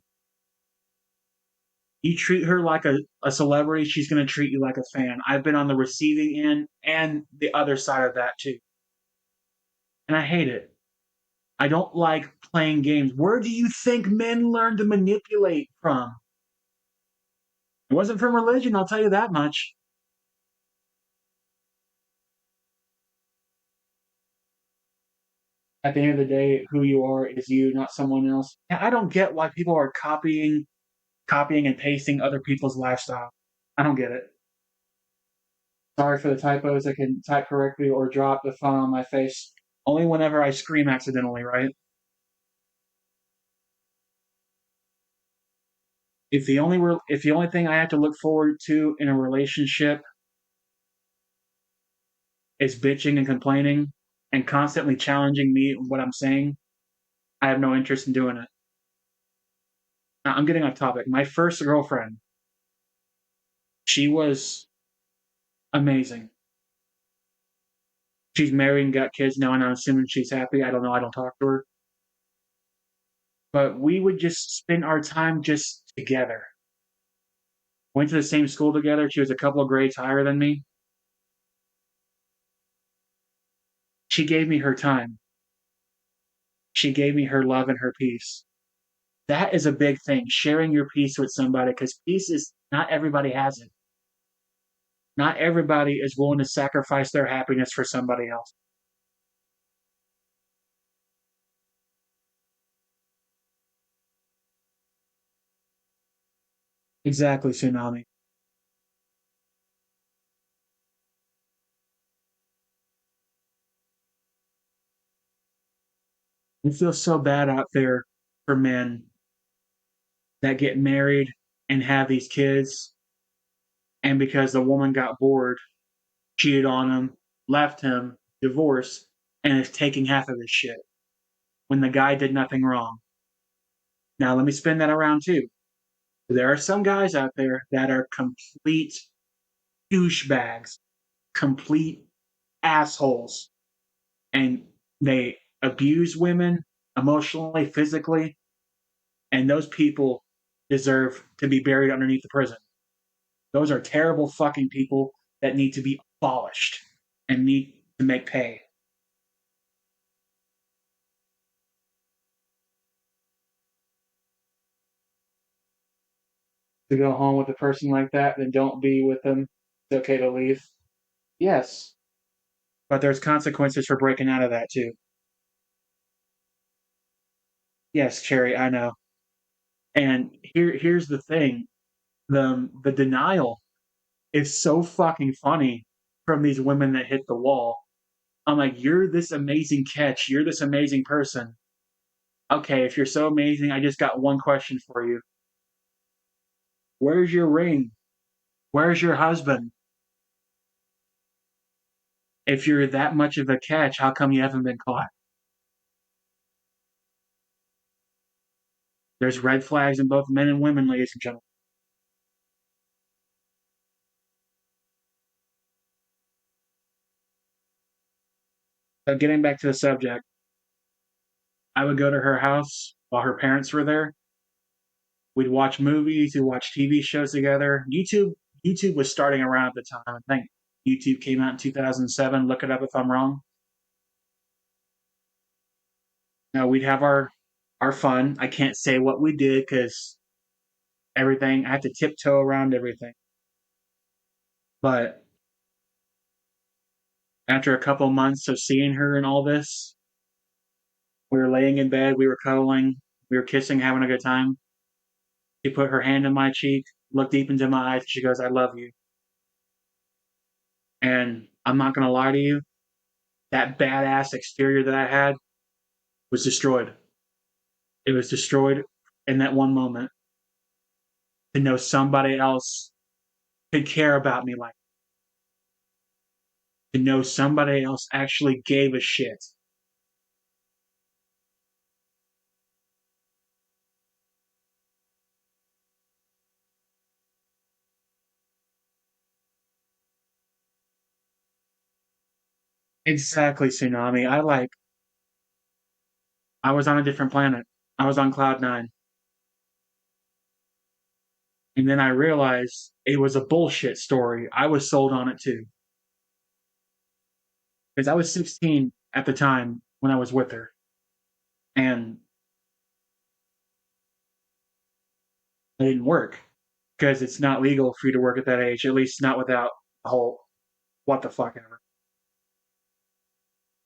Speaker 1: You treat her like a celebrity, she's going to treat you like a fan. I've been on the receiving end and the other side of that too. And I hate it. I don't like playing games. Where do you think men learn to manipulate from? It wasn't from religion, I'll tell you that much. At the end of the day, who you are is you, not someone else. And I don't get why people are copying copying and pasting other people's lifestyle. I don't get it. Sorry for the typos. I can type correctly or drop the phone on my face only whenever I scream accidentally, right? If the only thing I have to look forward to in a relationship is bitching and complaining and constantly challenging me in what I'm saying, I have no interest in doing it. Now, I'm getting off topic. My first girlfriend, she was amazing. She's married and got kids now, and I'm assuming she's happy. I don't know. I don't talk to her. But we would just spend our time just together. Went to the same school together. She was a couple of grades higher than me. She gave me her time. She gave me her love and her peace. That is a big thing, sharing your peace with somebody, because peace is not everybody has it. Not everybody is willing to sacrifice their happiness for somebody else. Exactly, Tsunami. It feels so bad out there for men that get married and have these kids, and because the woman got bored, cheated on him, left him, divorced, and is taking half of his shit when the guy did nothing wrong. Now, let me spin that around too. There are some guys out there that are complete douchebags, complete assholes, and they abuse women emotionally, physically, and those people deserve to be buried underneath the prison. Those are terrible fucking people that need to be abolished and need to make pay. To go home with a person like that, then don't be with them. It's okay to leave. Yes, but there's consequences for breaking out of that too. Yes, Cherry, I know. And here's the thing: the denial is so fucking funny from these women that hit the wall. I'm like, you're this amazing catch. You're this amazing person. Okay, if you're so amazing, I just got one question for you. Where's your ring? Where's your husband? If you're that much of a catch, how come you haven't been caught? There's red flags in both men and women, ladies and gentlemen. So getting back to the subject, I would go to her house while her parents were there. We'd watch movies, we'd watch TV shows together. YouTube was starting around at the time. I think YouTube came out in 2007. Look it up if I'm wrong. Now we'd have our fun. I can't say what we did because everything I had to tiptoe around everything. But after a couple months of seeing her and all this, we were laying in bed, we were cuddling, we were kissing, having a good time. She put her hand on my cheek, looked deep into my eyes, and she goes, "I love you." And I'm not gonna lie to you, that badass exterior that I had was destroyed. It was destroyed in that one moment to know somebody else could care about me like to know somebody else actually gave a shit. Exactly, Tsunami. I was on a different planet. I was on cloud nine. And then I realized it was a bullshit story. I was sold on it too. Because I was 16 at the time when I was with her. And it didn't work. Because it's not legal for you to work at that age, at least not without the whole what the fuck ever.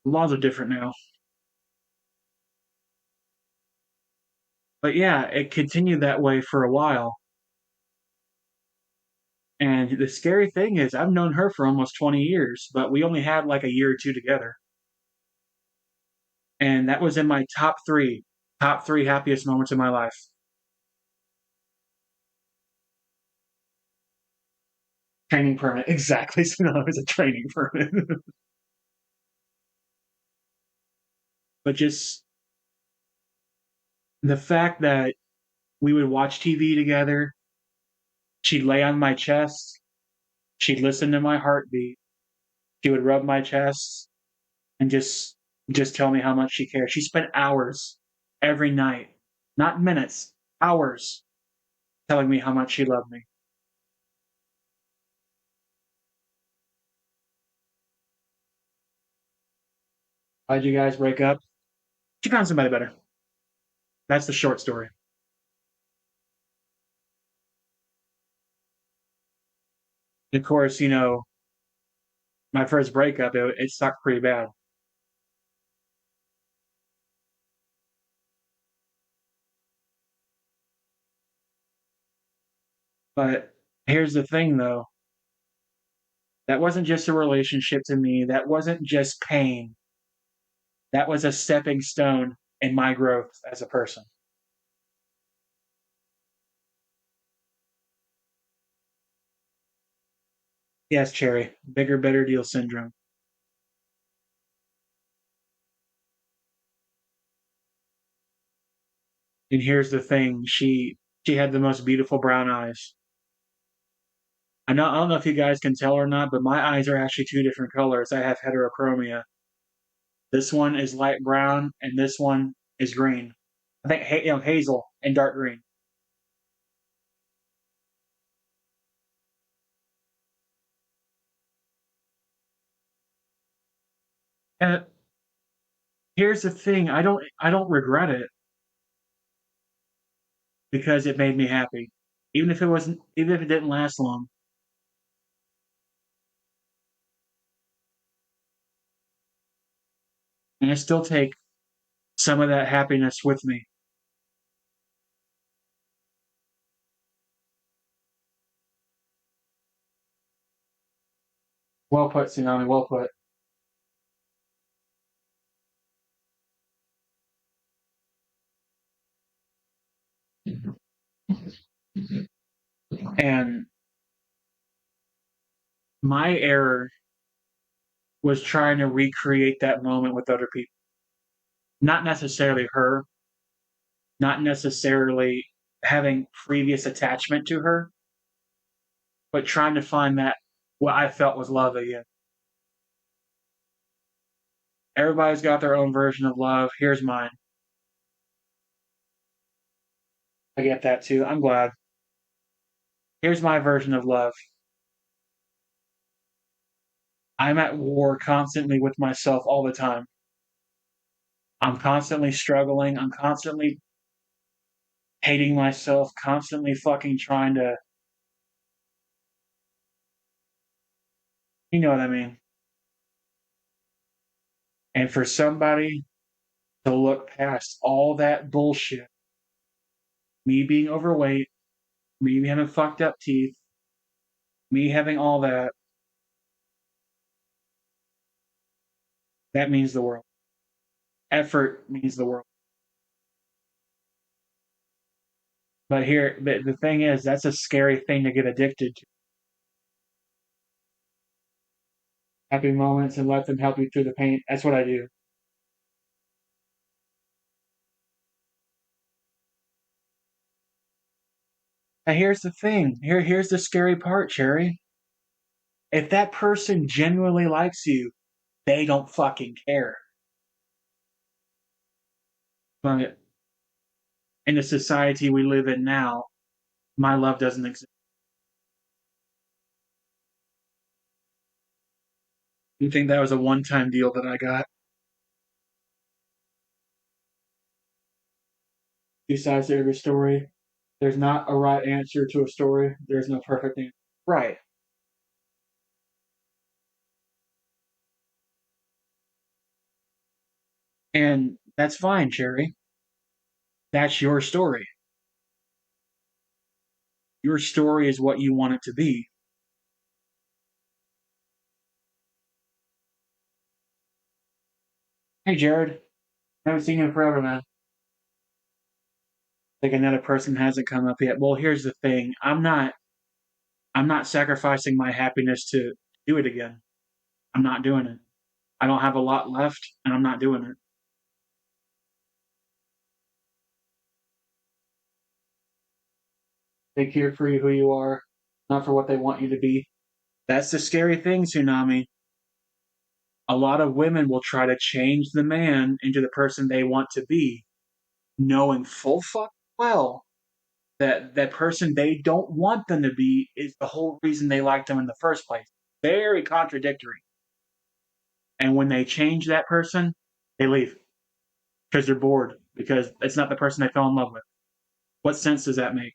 Speaker 1: The laws are different now. But yeah, it continued that way for a while. And the scary thing is I've known her for almost 20 years, but we only had like a year or two together. And that was in my top three happiest moments of my life. Training permit, exactly. So no, it was a training permit. But just the fact that we would watch TV together, she'd lay on my chest, she'd listen to my heartbeat, she would rub my chest and just tell me how much she cared. She spent hours every night, not minutes, hours telling me how much she loved me. Why'd you guys break up? She found somebody better. That's the short story. Of course, my first breakup, it sucked pretty bad. But here's the thing though, that wasn't just a relationship to me, that wasn't just pain. That was a stepping stone in my growth as a person. Yes, Cherry, bigger, better deal syndrome. And here's the thing, she had the most beautiful brown eyes. I don't know if you guys can tell or not, but my eyes are actually two different colors. I have heterochromia. This one is light brown, and this one is green. I think hazel and dark green. And here's the thing, I don't regret it because it made me happy. Even if it didn't last long. And I still take some of that happiness with me. Well put, Tsunami, well put. And my error was trying to recreate that moment with other people. Not necessarily her, not necessarily having previous attachment to her, but trying to find that what I felt was love again. Everybody's got their own version of love. Here's mine. I get that too. I'm glad. Here's my version of love. I'm at war constantly with myself all the time. I'm constantly struggling. I'm constantly hating myself, constantly fucking trying to, you know what I mean? And for somebody to look past all that bullshit, me being overweight, me having fucked up teeth, me having all that, that means the world. Effort means the world. But the thing is, that's a scary thing to get addicted to. Happy moments and let them help you through the pain. That's what I do. And here's the thing. Here's the scary part, Cherry. If that person genuinely likes you, they don't fucking care. But in the society we live in now, my love doesn't exist. You think that was a one-time deal that I got? Two sides to every story. There's not a right answer to a story. There's no perfect answer. Right. And that's fine, Cherry. That's your story. Your story is what you want it to be. Hey, Jared. Haven't seen you in forever, man. Like another person hasn't come up yet. Well, here's the thing. I'm not sacrificing my happiness to do it again. I'm not doing it. I don't have a lot left, and I'm not doing it. They care for you who you are, not for what they want you to be. That's the scary thing, Tsunami. A lot of women will try to change the man into the person they want to be, knowing full fuck well that that person they don't want them to be is the whole reason they like them in the first place. Very contradictory. And when they change that person, they leave because they're bored because it's not the person they fell in love with. What sense does that make?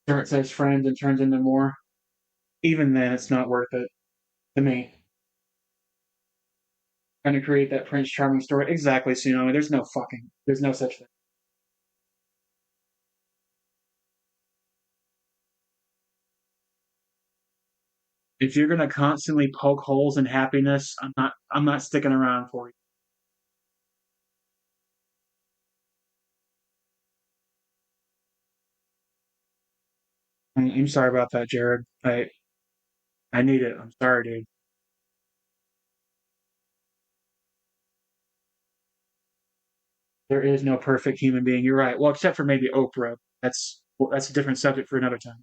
Speaker 1: Sure, it says friends and turns into more. Even then, it's not worth it to me. Trying to create that Prince Charming story. Exactly, Tsunami. There's no such thing. If you're gonna constantly poke holes in happiness, I'm not sticking around for you. I'm sorry about that, Jared. I need it. I'm sorry, dude. There is no perfect human being. You're right. Well, except for maybe Oprah. That's a different subject for another time.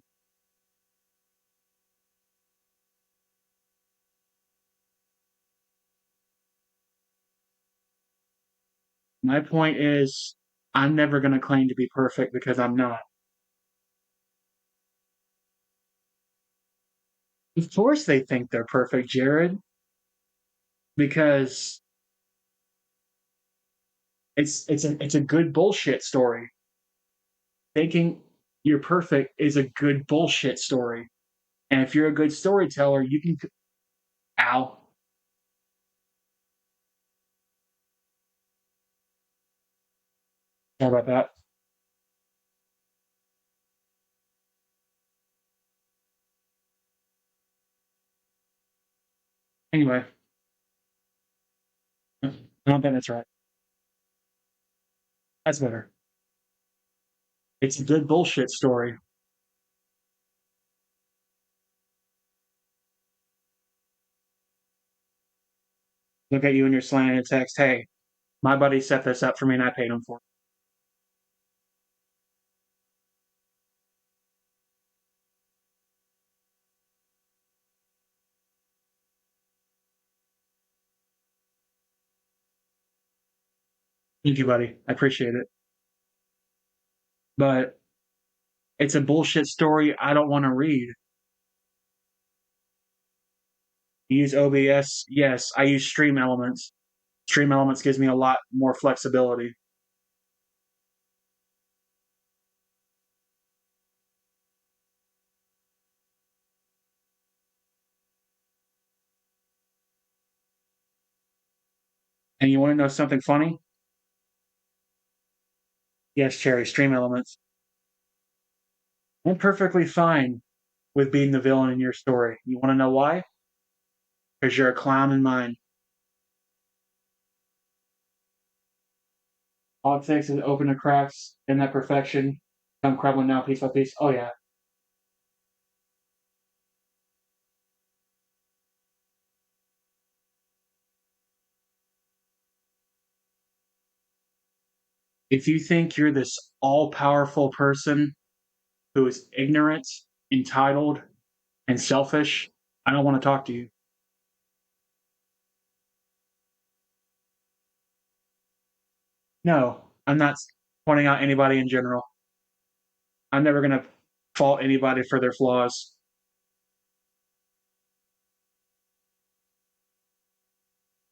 Speaker 1: My point is, I'm never going to claim to be perfect because I'm not. Of course, they think they're perfect, Jared, because it's a good bullshit story. Thinking you're perfect is a good bullshit story, and if you're a good storyteller, you can. Ow. How about that? Anyway, I don't think that's right. That's better. It's a good bullshit story. Look at you and your slanted text. Hey, my buddy set this up for me and I paid him for it. Thank you, buddy. I appreciate it. But it's a bullshit story I don't want to read. You use OBS? Yes, I use Stream Elements. Stream Elements gives me a lot more flexibility. And you want to know something funny? Yes, Cherry, Stream Elements. I'm perfectly fine with being the villain in your story. You want to know why? Because you're a clown in mine. All it takes is open the cracks in that perfection. Come crumbling down piece by piece. Oh, yeah. If you think you're this all powerful person who is ignorant, entitled, and selfish, I don't want to talk to you. No, I'm not pointing out anybody in general. I'm never going to fault anybody for their flaws.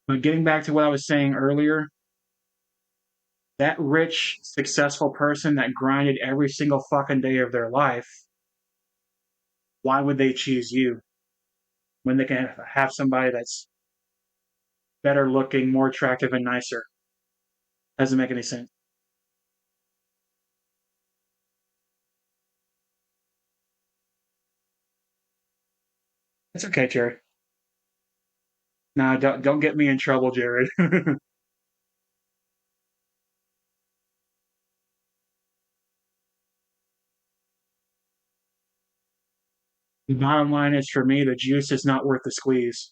Speaker 1: But getting back to what I was saying earlier, that rich, successful person that grinded every single fucking day of their life, why would they choose you when they can have somebody that's better looking, more attractive, and nicer? Doesn't make any sense. It's okay, Jerry. No, don't get me in trouble, Jared. The bottom line is for me, the juice is not worth the squeeze.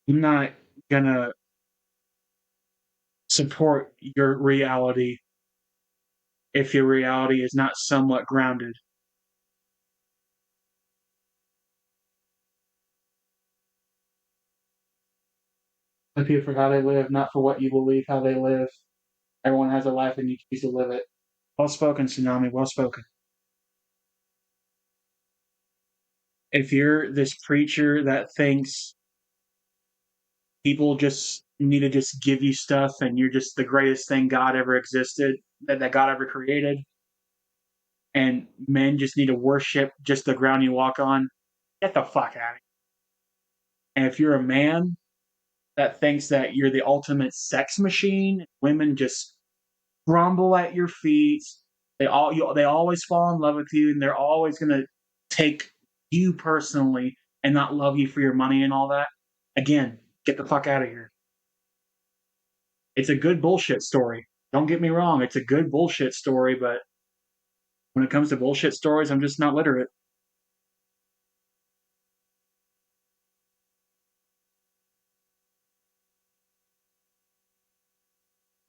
Speaker 1: I'm not gonna support your reality if your reality is not somewhat grounded. Let people for how they live, not for what you believe how they live. Everyone has a life and you choose to live it. Well spoken, Tsunami. Well spoken. If you're this preacher that thinks people just need to just give you stuff and you're just the greatest thing God ever existed, that God ever created, and men just need to worship just the ground you walk on, get the fuck out of here. And if you're a man that thinks that you're the ultimate sex machine, women just crumble at your feet. They always fall in love with you, and they're always gonna take you personally and not love you for your money and all that. Again, get the fuck out of here. It's a good bullshit story. Don't get me wrong, it's a good bullshit story, but when it comes to bullshit stories, I'm just not literate.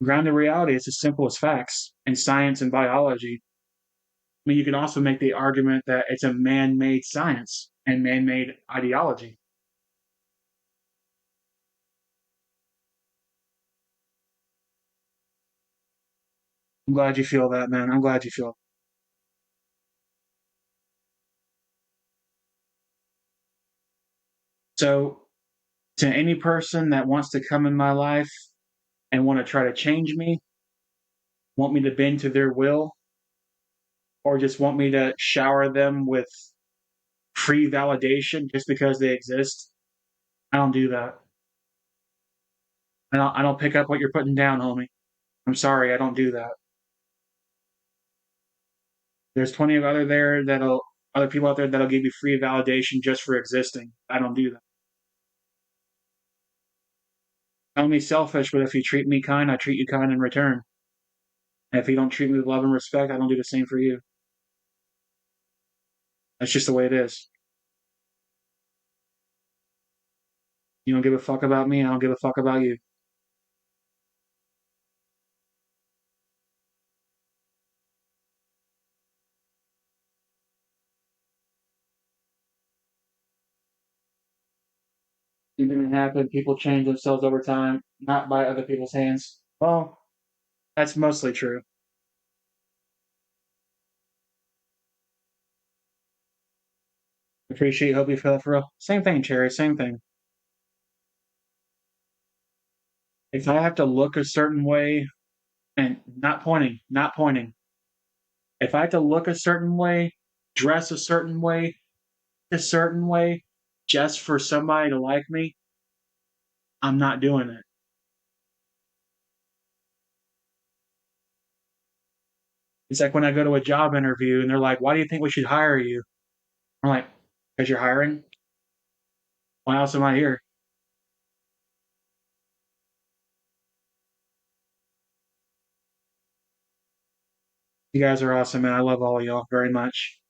Speaker 1: Grounded reality is as simple as facts and science and biology. I mean, you can also make the argument that it's a man made science and man made ideology. I'm glad you feel that, man. I'm glad you feel it. So, to any person that wants to come in my life and want to try to change me, want me to bend to their will, or just want me to shower them with free validation just because they exist, I don't do that. I don't pick up what you're putting down, homie. I'm sorry, I don't do that. There's plenty of other people out there that'll give you free validation just for existing. I don't do that. Call me selfish, but if you treat me kind, I treat you kind in return. And if you don't treat me with love and respect, I don't do the same for you. That's just the way it is. You don't give a fuck about me, I don't give a fuck about you. It didn't happen. People change themselves over time, not by other people's hands. Well, that's mostly true. Appreciate, hope you feel it for real. Same thing, Cherry, same thing. If I have to look a certain way, and not pointing. If I have to look a certain way, dress a certain way, just for somebody to like me, I'm not doing it. It's like when I go to a job interview and they're like, "Why do you think we should hire you?" I'm like, "Because you're hiring. Why else am I here?" You guys are awesome, man. I love all of y'all very much.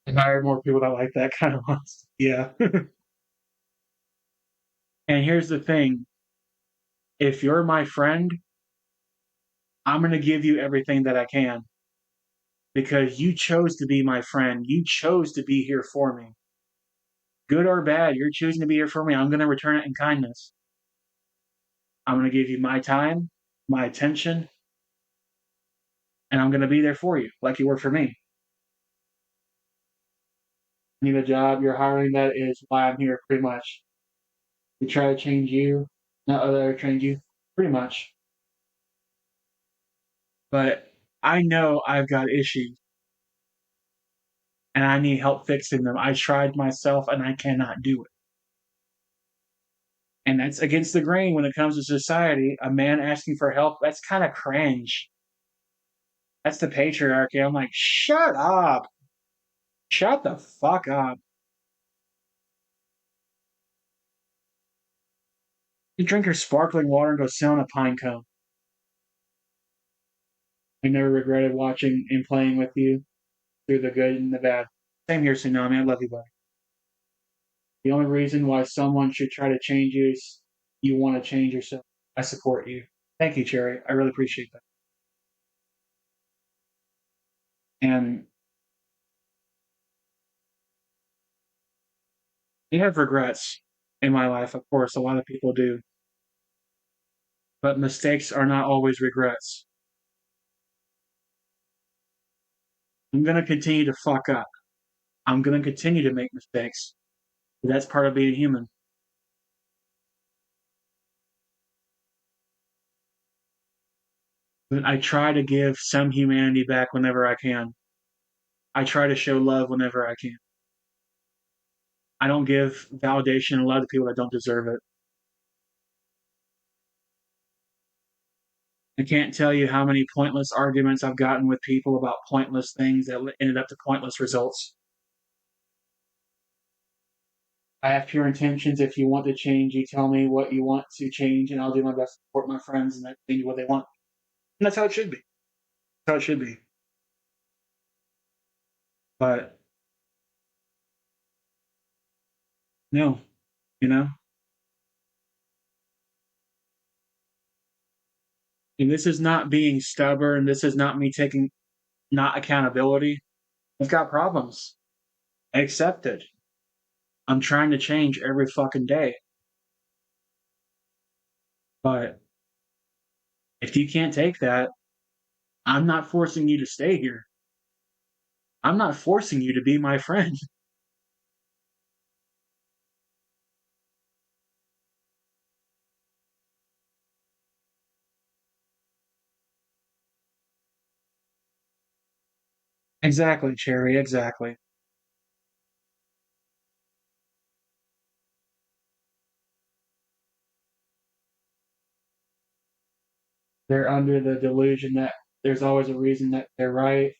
Speaker 1: I hire more people that like that kind of ones. Yeah. And here's the thing: if you're my friend, I'm going to give you everything that I can because you chose to be my friend. You chose to be here for me. Good or bad, you're choosing to be here for me. I'm going to return it in kindness. I'm going to give you my time, my attention, and I'm going to be there for you like you were for me. need a job, you're hiring, that is why I'm here, pretty much. To try to change you, not other change you, pretty much. But I know I've got issues and I need help fixing them. I tried myself and I cannot do it. And that's against the grain when it comes to society. A man asking for help, that's kind of cringe. That's the patriarchy. I'm like, shut up. Shut the fuck up. You drink your sparkling water and go sit on a pine cone. I never regretted watching and playing with you through the good and the bad. Same here, Tsunami. I love you, buddy. The only reason why someone should try to change you is you want to change yourself. I support you. Thank you, Cherry. I really appreciate that. And I have regrets in my life, of course. A lot of people do. But mistakes are not always regrets. I'm going to continue to fuck up. I'm going to continue to make mistakes. That's part of being human. But I try to give some humanity back whenever I can. I try to show love whenever I can. I don't give validation and love to people that don't deserve it. I can't tell you how many pointless arguments I've gotten with people about pointless things that ended up to pointless results. I have pure intentions. If you want to change, you tell me what you want to change, and I'll do my best to support my friends and that change what they want. And that's how it should be. That's how it should be. But no, you know, and this is not being stubborn. This is not me taking not accountability. I've got problems. I accept it. I'm trying to change every fucking day. But if you can't take that, I'm not forcing you to stay here. I'm not forcing you to be my friend. Exactly, Cherry, exactly. They're under the delusion that there's always a reason that they're right,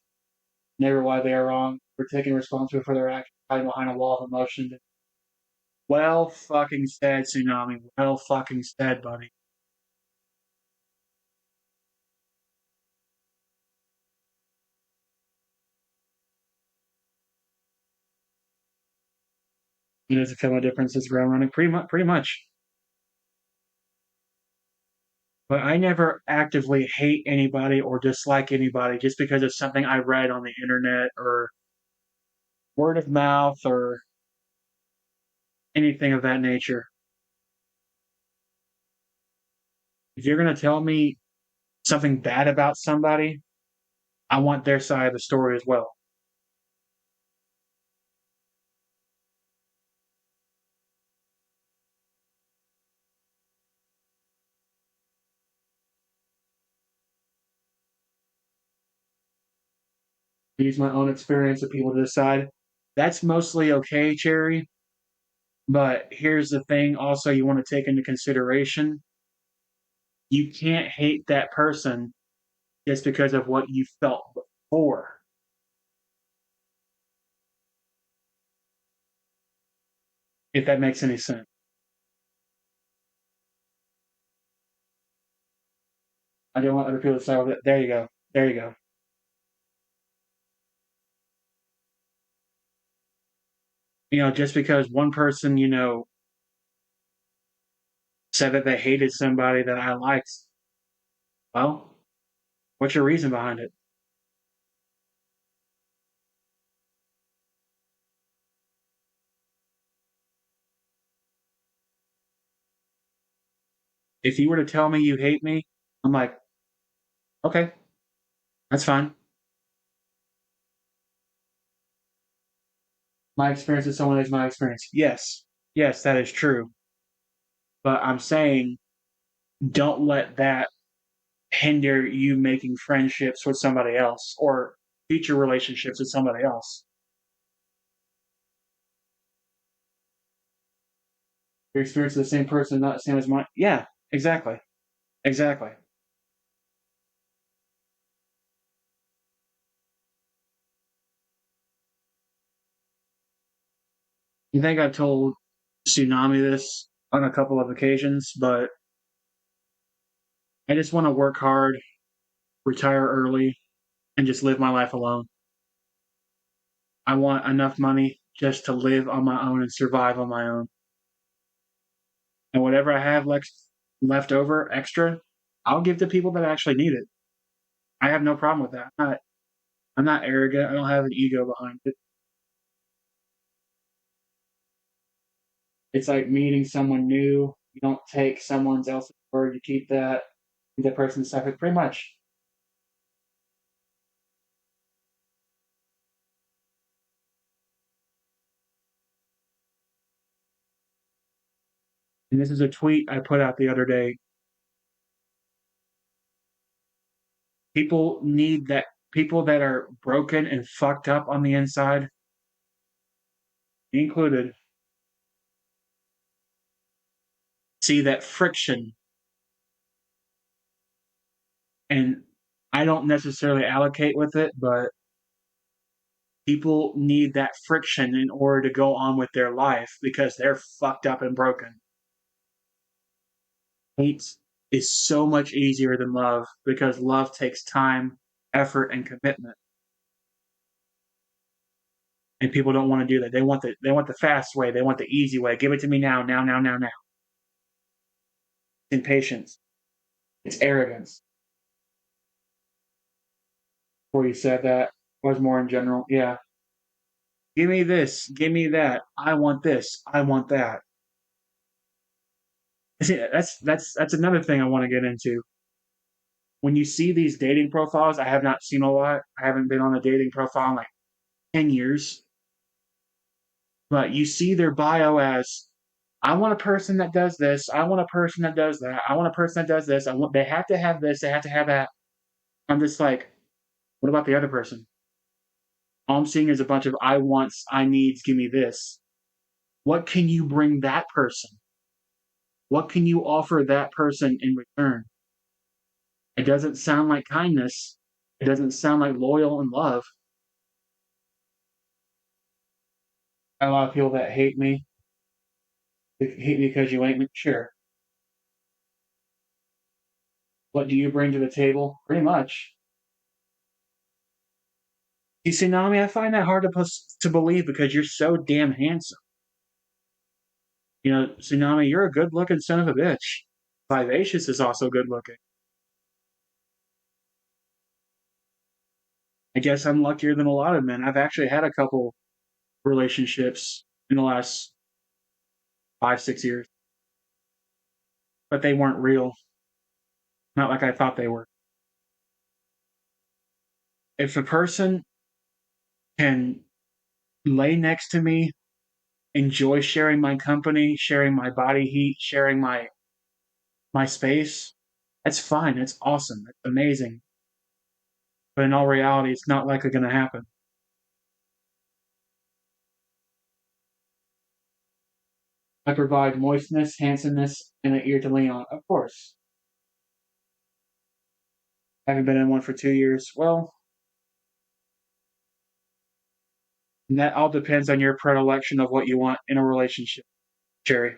Speaker 1: never why they are wrong. We're taking responsibility for their actions, hiding behind a wall of emotion. Well fucking said, Tsunami. Well fucking said, buddy. You know, to feel my differences ground running. Pretty much. But I never actively hate anybody or dislike anybody just because of something I read on the internet or word of mouth or anything of that nature. If you're going to tell me something bad about somebody, I want their side of the story as well. Use my own experience of people to decide. That's mostly okay, Cherry. But here's the thing also you want to take into consideration. You can't hate that person just because of what you felt before. If that makes any sense. I don't want other people to say, well, there you go. There you go. You know, just because one person, you know, said that they hated somebody that I liked, well, what's your reason behind it? If you were to tell me you hate me, I'm like, okay, that's fine. My experience with someone is my experience. Yes. Yes, that is true. But I'm saying don't let that hinder you making friendships with somebody else or future relationships with somebody else. Your experience with the same person, not the same as mine. Yeah, exactly. Exactly. I think I've told Tsunami this on a couple of occasions, but I just want to work hard, retire early, and just live my life alone. I want enough money just to live on my own and survive on my own. And whatever I have left over extra, I'll give to people that actually need it. I have no problem with that. I'm not arrogant. I don't have an ego behind it. It's like meeting someone new. You don't take someone else's word. You keep that person's separate. Pretty much. And this is a tweet I put out the other day. People need that. People that are broken and fucked up on the inside, included, see that friction. And I don't necessarily allocate with it, but people need that friction in order to go on with their life because they're fucked up and broken. Hate is so much easier than love because love takes time, effort, and commitment. And people don't want to do that. They want the fast way. They want the easy way. Give it to me now, now, now, now, now. Impatience. It's arrogance. Before you said that was more in general. Yeah. Give me this. Give me that. I want this. I want that. See, that's another thing I want to get into. When you see these dating profiles, I have not seen a lot. I haven't been on a dating profile in like 10 years, but you see their bio as I want a person that does this. I want a person that does that. I want a person that does this. I want they have to have this. They have to have that. I'm just like, what about the other person? All I'm seeing is a bunch of I wants, I needs, give me this. What can you bring that person? What can you offer that person in return? It doesn't sound like kindness. It doesn't sound like loyal and love. A lot of people that hate me, they hate me because you ain't me. Sure. What do you bring to the table? Pretty much. You see, Nami, I find that hard to believe because you're so damn handsome. You know, Tsunami, you're a good looking son of a bitch. Vivacious is also good looking. I guess I'm luckier than a lot of men. I've actually had a couple relationships in the last 5, 6 years, but they weren't real. Not like I thought they were. If a person can lay next to me, enjoy sharing my company, sharing my body heat, sharing my space, that's fine. That's awesome. That's amazing. But in all reality, it's not likely going to happen. I provide moistness, handsomeness, and an ear to lean on. Of course. I haven't been in one for 2 years. Well, that all depends on your predilection of what you want in a relationship, Jerry.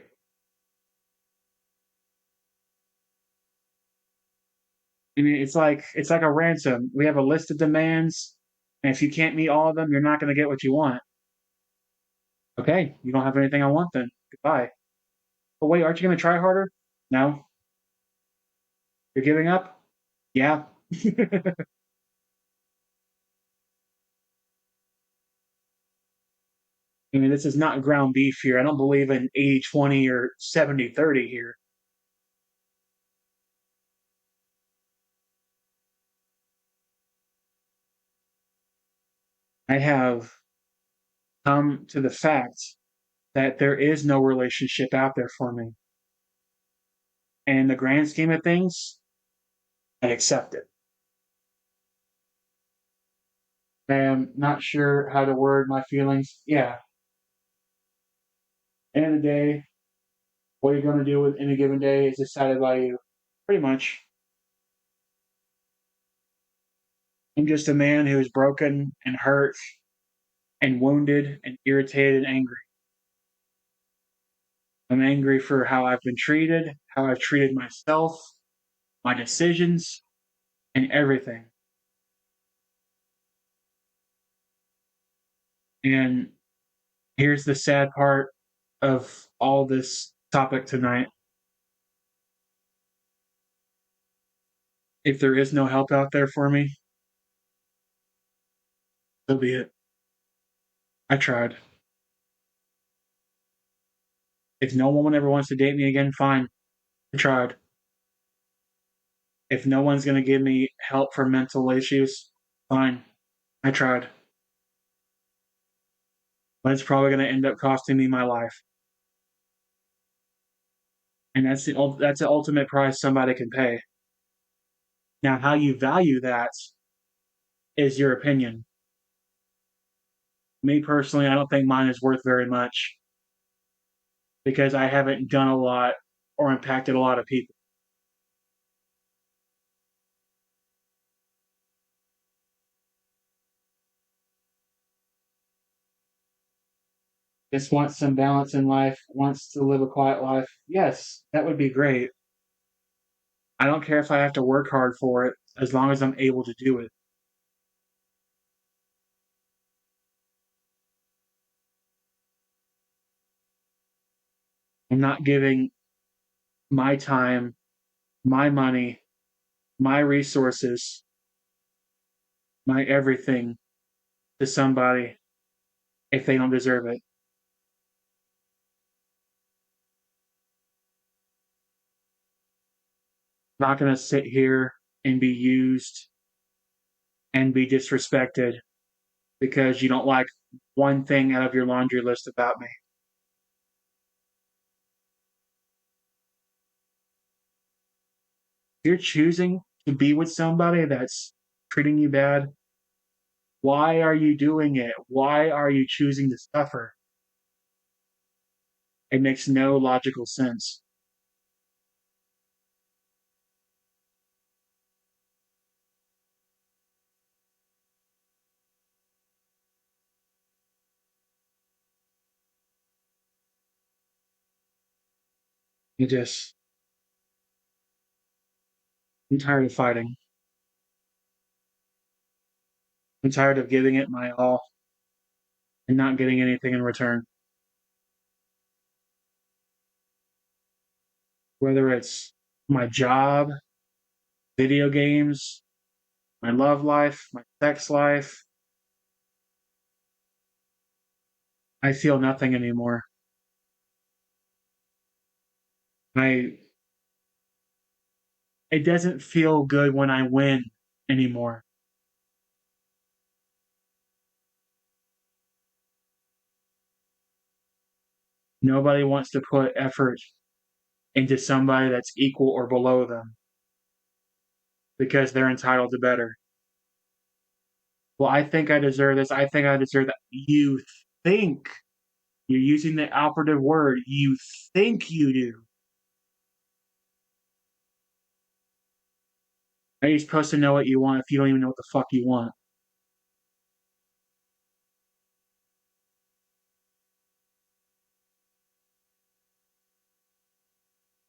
Speaker 1: I mean, it's like a ransom. We have a list of demands, and if you can't meet all of them, you're not going to get what you want. Okay, you don't have anything I want then. Goodbye. But wait, aren't you going to try harder? No. You're giving up? Yeah. I mean, this is not ground beef here. I don't believe in 80-20 or 70-30 here. I have come to the fact that there is no relationship out there for me. And in the grand scheme of things, I accept it. I am not sure how to word my feelings. Yeah. End of the day, what you're going to do with any given day is decided by you. Pretty much. I'm just a man who is broken and hurt and wounded and irritated and angry. I'm angry for how I've been treated, how I've treated myself, my decisions, and everything. And here's the sad part of all this topic tonight. If there is no help out there for me, so be it. I tried. If no woman ever wants to date me again, fine. I tried. If no one's going to give me help for mental issues, fine. I tried. But it's probably going to end up costing me my life. And that's the ultimate price somebody can pay. Now, how you value that is your opinion. Me personally, I don't think mine is worth very much because I haven't done a lot or impacted a lot of people. Just wants some balance in life, wants to live a quiet life. Yes, that would be great. I don't care if I have to work hard for it as long as I'm able to do it. I'm not giving my time, my money, my resources, my everything to somebody if they don't deserve it. I'm not going to sit here and be used and be disrespected because you don't like one thing out of your laundry list about me. If you're choosing to be with somebody that's treating you bad, why are you doing it? Why are you choosing to suffer? It makes no logical sense. It just, I'm tired of fighting. I'm tired of giving it my all and not getting anything in return. Whether it's my job, video games, my love life, my sex life, I feel nothing anymore. I It doesn't feel good when I win anymore. Nobody wants to put effort into somebody that's equal or below them because they're entitled to better. Well, I think I deserve this. I think I deserve that. You think you're using the operative word. You think you do. Are you supposed to know what you want if you don't even know what the fuck you want?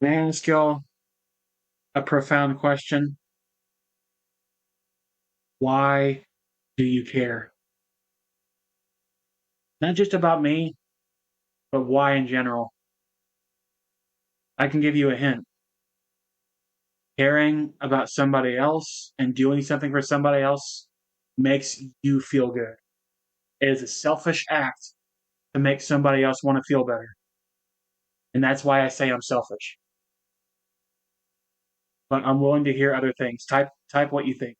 Speaker 1: Man, skill, a profound question. Why do you care? Not just about me, but why in general. I can give you a hint. Caring about somebody else and doing something for somebody else makes you feel good. It is a selfish act to make somebody else want to feel better. And that's why I say I'm selfish. But I'm willing to hear other things. Type what you think.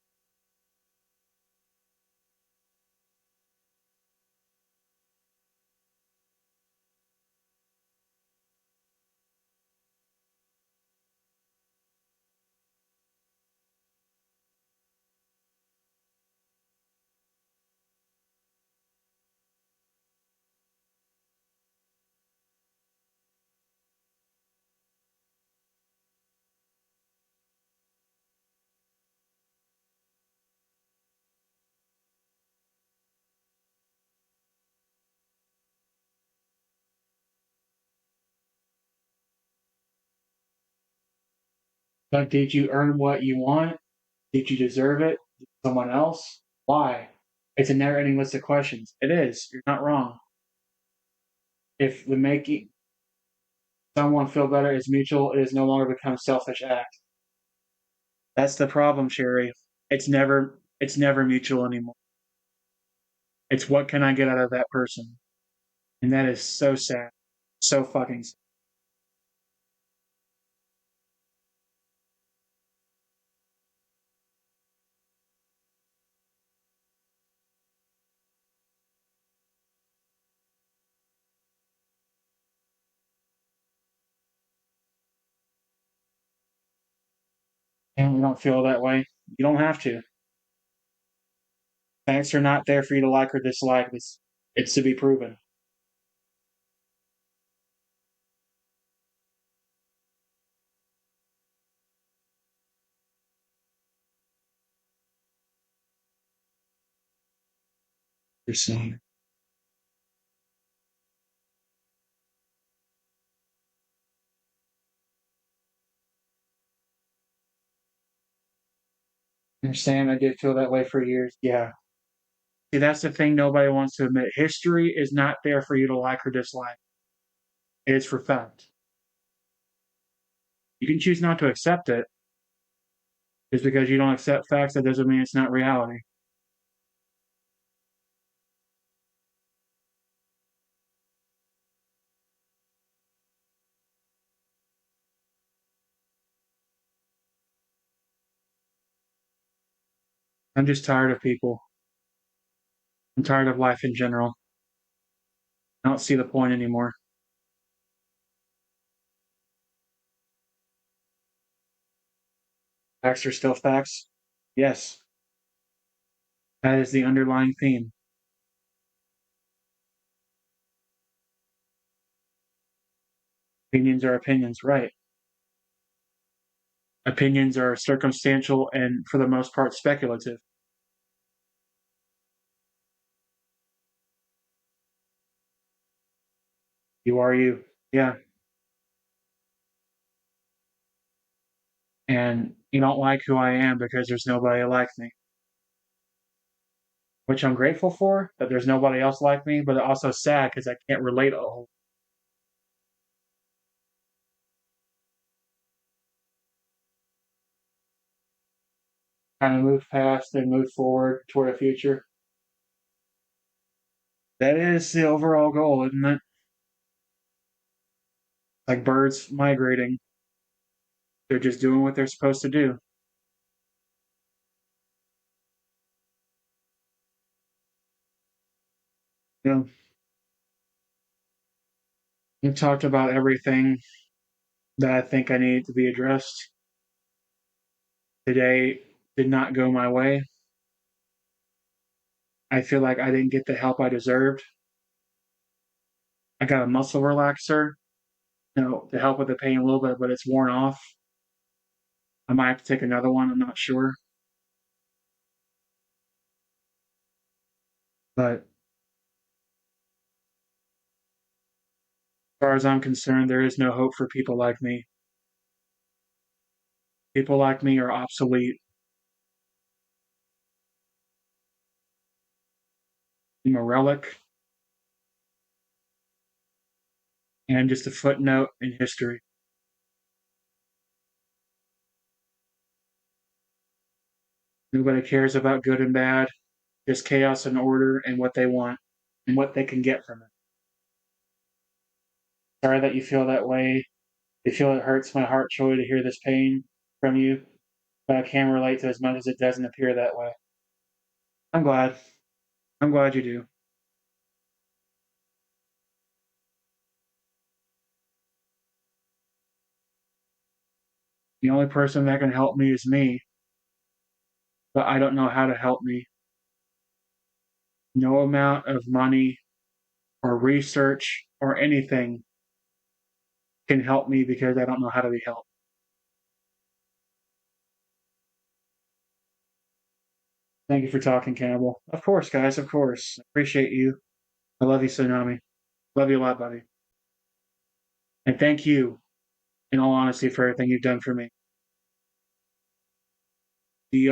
Speaker 1: But did you earn what you want? Did you deserve it? Someone else? Why? It's a never ending list of questions. It is. You're not wrong. If the making someone feel better is mutual, it has no longer become a selfish act. That's the problem, Sherry. It's never mutual anymore. It's what can I get out of that person? And that is so sad. So fucking sad. And we don't feel that way. You don't have to. Facts are not there for you to like or dislike. It's to be proven. You're saying. You're saying I did feel that way for years. Yeah. See, that's the thing nobody wants to admit. History is not there for you to like or dislike. It is for fact. You can choose not to accept it. Just because you don't accept facts, that doesn't mean it's not reality. I'm just tired of people. I'm tired of life in general. I don't see the point anymore. Facts are still facts. Yes, that is the underlying theme. Opinions are opinions, right? Opinions are circumstantial and, for the most part, speculative. You are you. Yeah. And you don't like who I am because there's nobody like me, which I'm grateful for that there's nobody else like me, but also sad because I can't relate a whole. Kind of move past and move forward toward a future. That is the overall goal, isn't it? Like birds migrating, they're just doing what they're supposed to do. You know, we've talked about everything that I think I needed to be addressed. Today did not go my way. I feel like I didn't get the help I deserved. I got a muscle relaxer, to help with the pain a little bit, but it's worn off. I might have to take another one. I'm not sure. But as far as I'm concerned, there is no hope for people like me. People like me are obsolete. I'm a relic and just a footnote in history. Nobody cares about good and bad, just chaos and order and what they want and what they can get from it. Sorry that you feel that way. I feel it hurts my heart, Troy, to hear this pain from you, but I can relate to as much as it doesn't appear that way. I'm glad. I'm glad you do. The only person that can help me is me, but I don't know how to help me. No amount of money or research or anything can help me because I don't know how to be helped. Thank you for talking, Cannibal. Of course, guys, of course. Appreciate you. I love you, Tsunami. Love you a lot, buddy. And thank you, in all honesty, for everything you've done for me. Do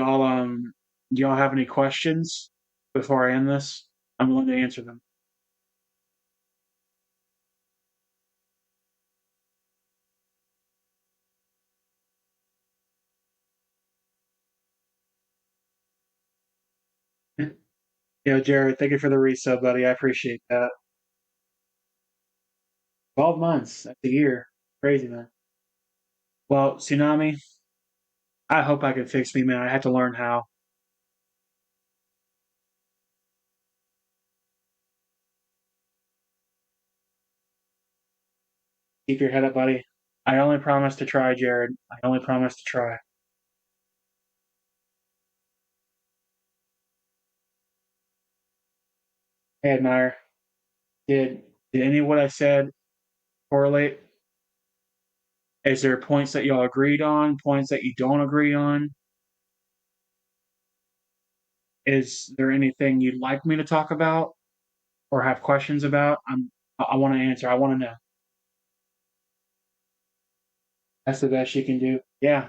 Speaker 1: y'all have any questions before I end this? I'm willing to answer them. Yo, Jared, thank you for the resub, buddy. I appreciate that. 12 months. That's a year. Crazy, man. Well, Tsunami, I hope I can fix me, man. I have to learn how. Keep your head up, buddy. I only promise to try, Jared. I only promise to try. Hey, Admire, did did any of what I said correlate? Is there points that y'all agreed on, points that you don't agree on? Is there anything you'd like me to talk about or have questions about? I want to answer. I want to know. That's the best you can do. Yeah,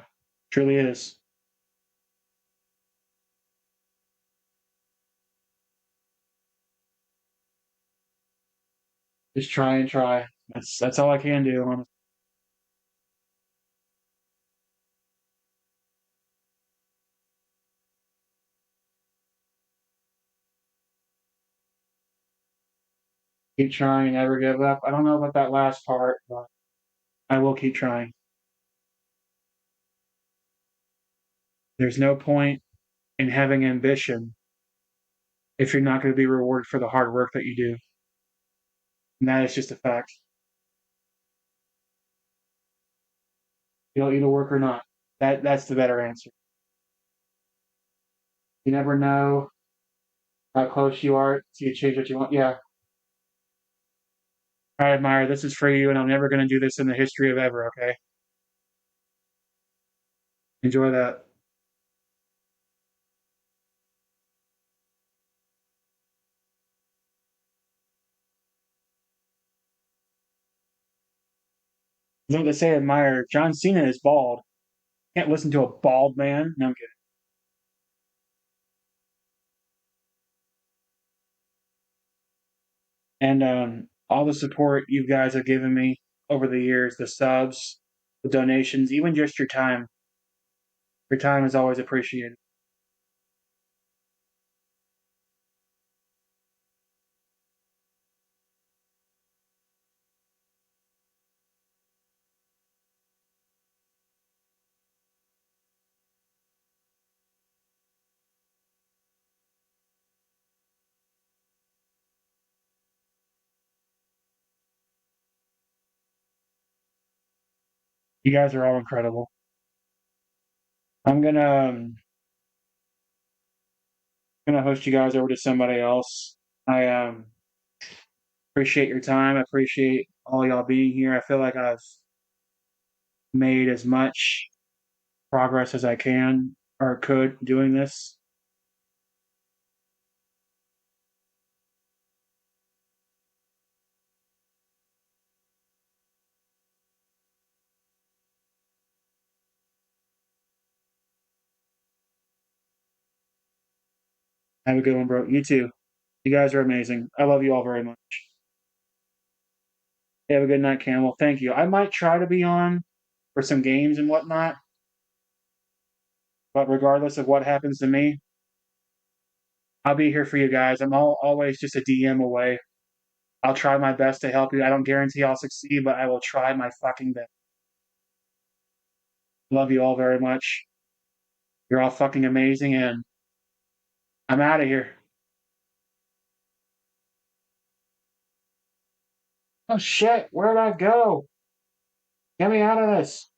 Speaker 1: truly is. Just try and try. That's all I can do. Honestly. Keep trying, never give up. I don't know about that last part, but I will keep trying. There's no point in having ambition if you're not going to be rewarded for the hard work that you do. And that is just a fact. You'll either work or not. That's the better answer. You never know how close you are to achieve what you want. Yeah. I admire this is for you, and I'm never going to do this in the history of ever. Okay. Enjoy that. I was going to say admire. John Cena is bald. Can't listen to a bald man. No, I'm kidding. And all the support you guys have given me over the years, the subs, the donations, even just your time. Your time is always appreciated. You guys are all incredible. I'm gonna host you guys over to somebody else. I appreciate your time. I appreciate all y'all being here. I feel like I've made as much progress as I can or could doing this. Have a good one, bro. You too. You guys are amazing. I love you all very much. Have a good night, Camel. Thank you. I might try to be on for some games and whatnot, but regardless of what happens to me, I'll be here for you guys. Always just a DM away. I'll try my best to help you. I don't guarantee I'll succeed, but I will try my fucking best. Love you all very much. You're all fucking amazing, and I'm out of here. Oh shit, where'd I go? Get me out of this.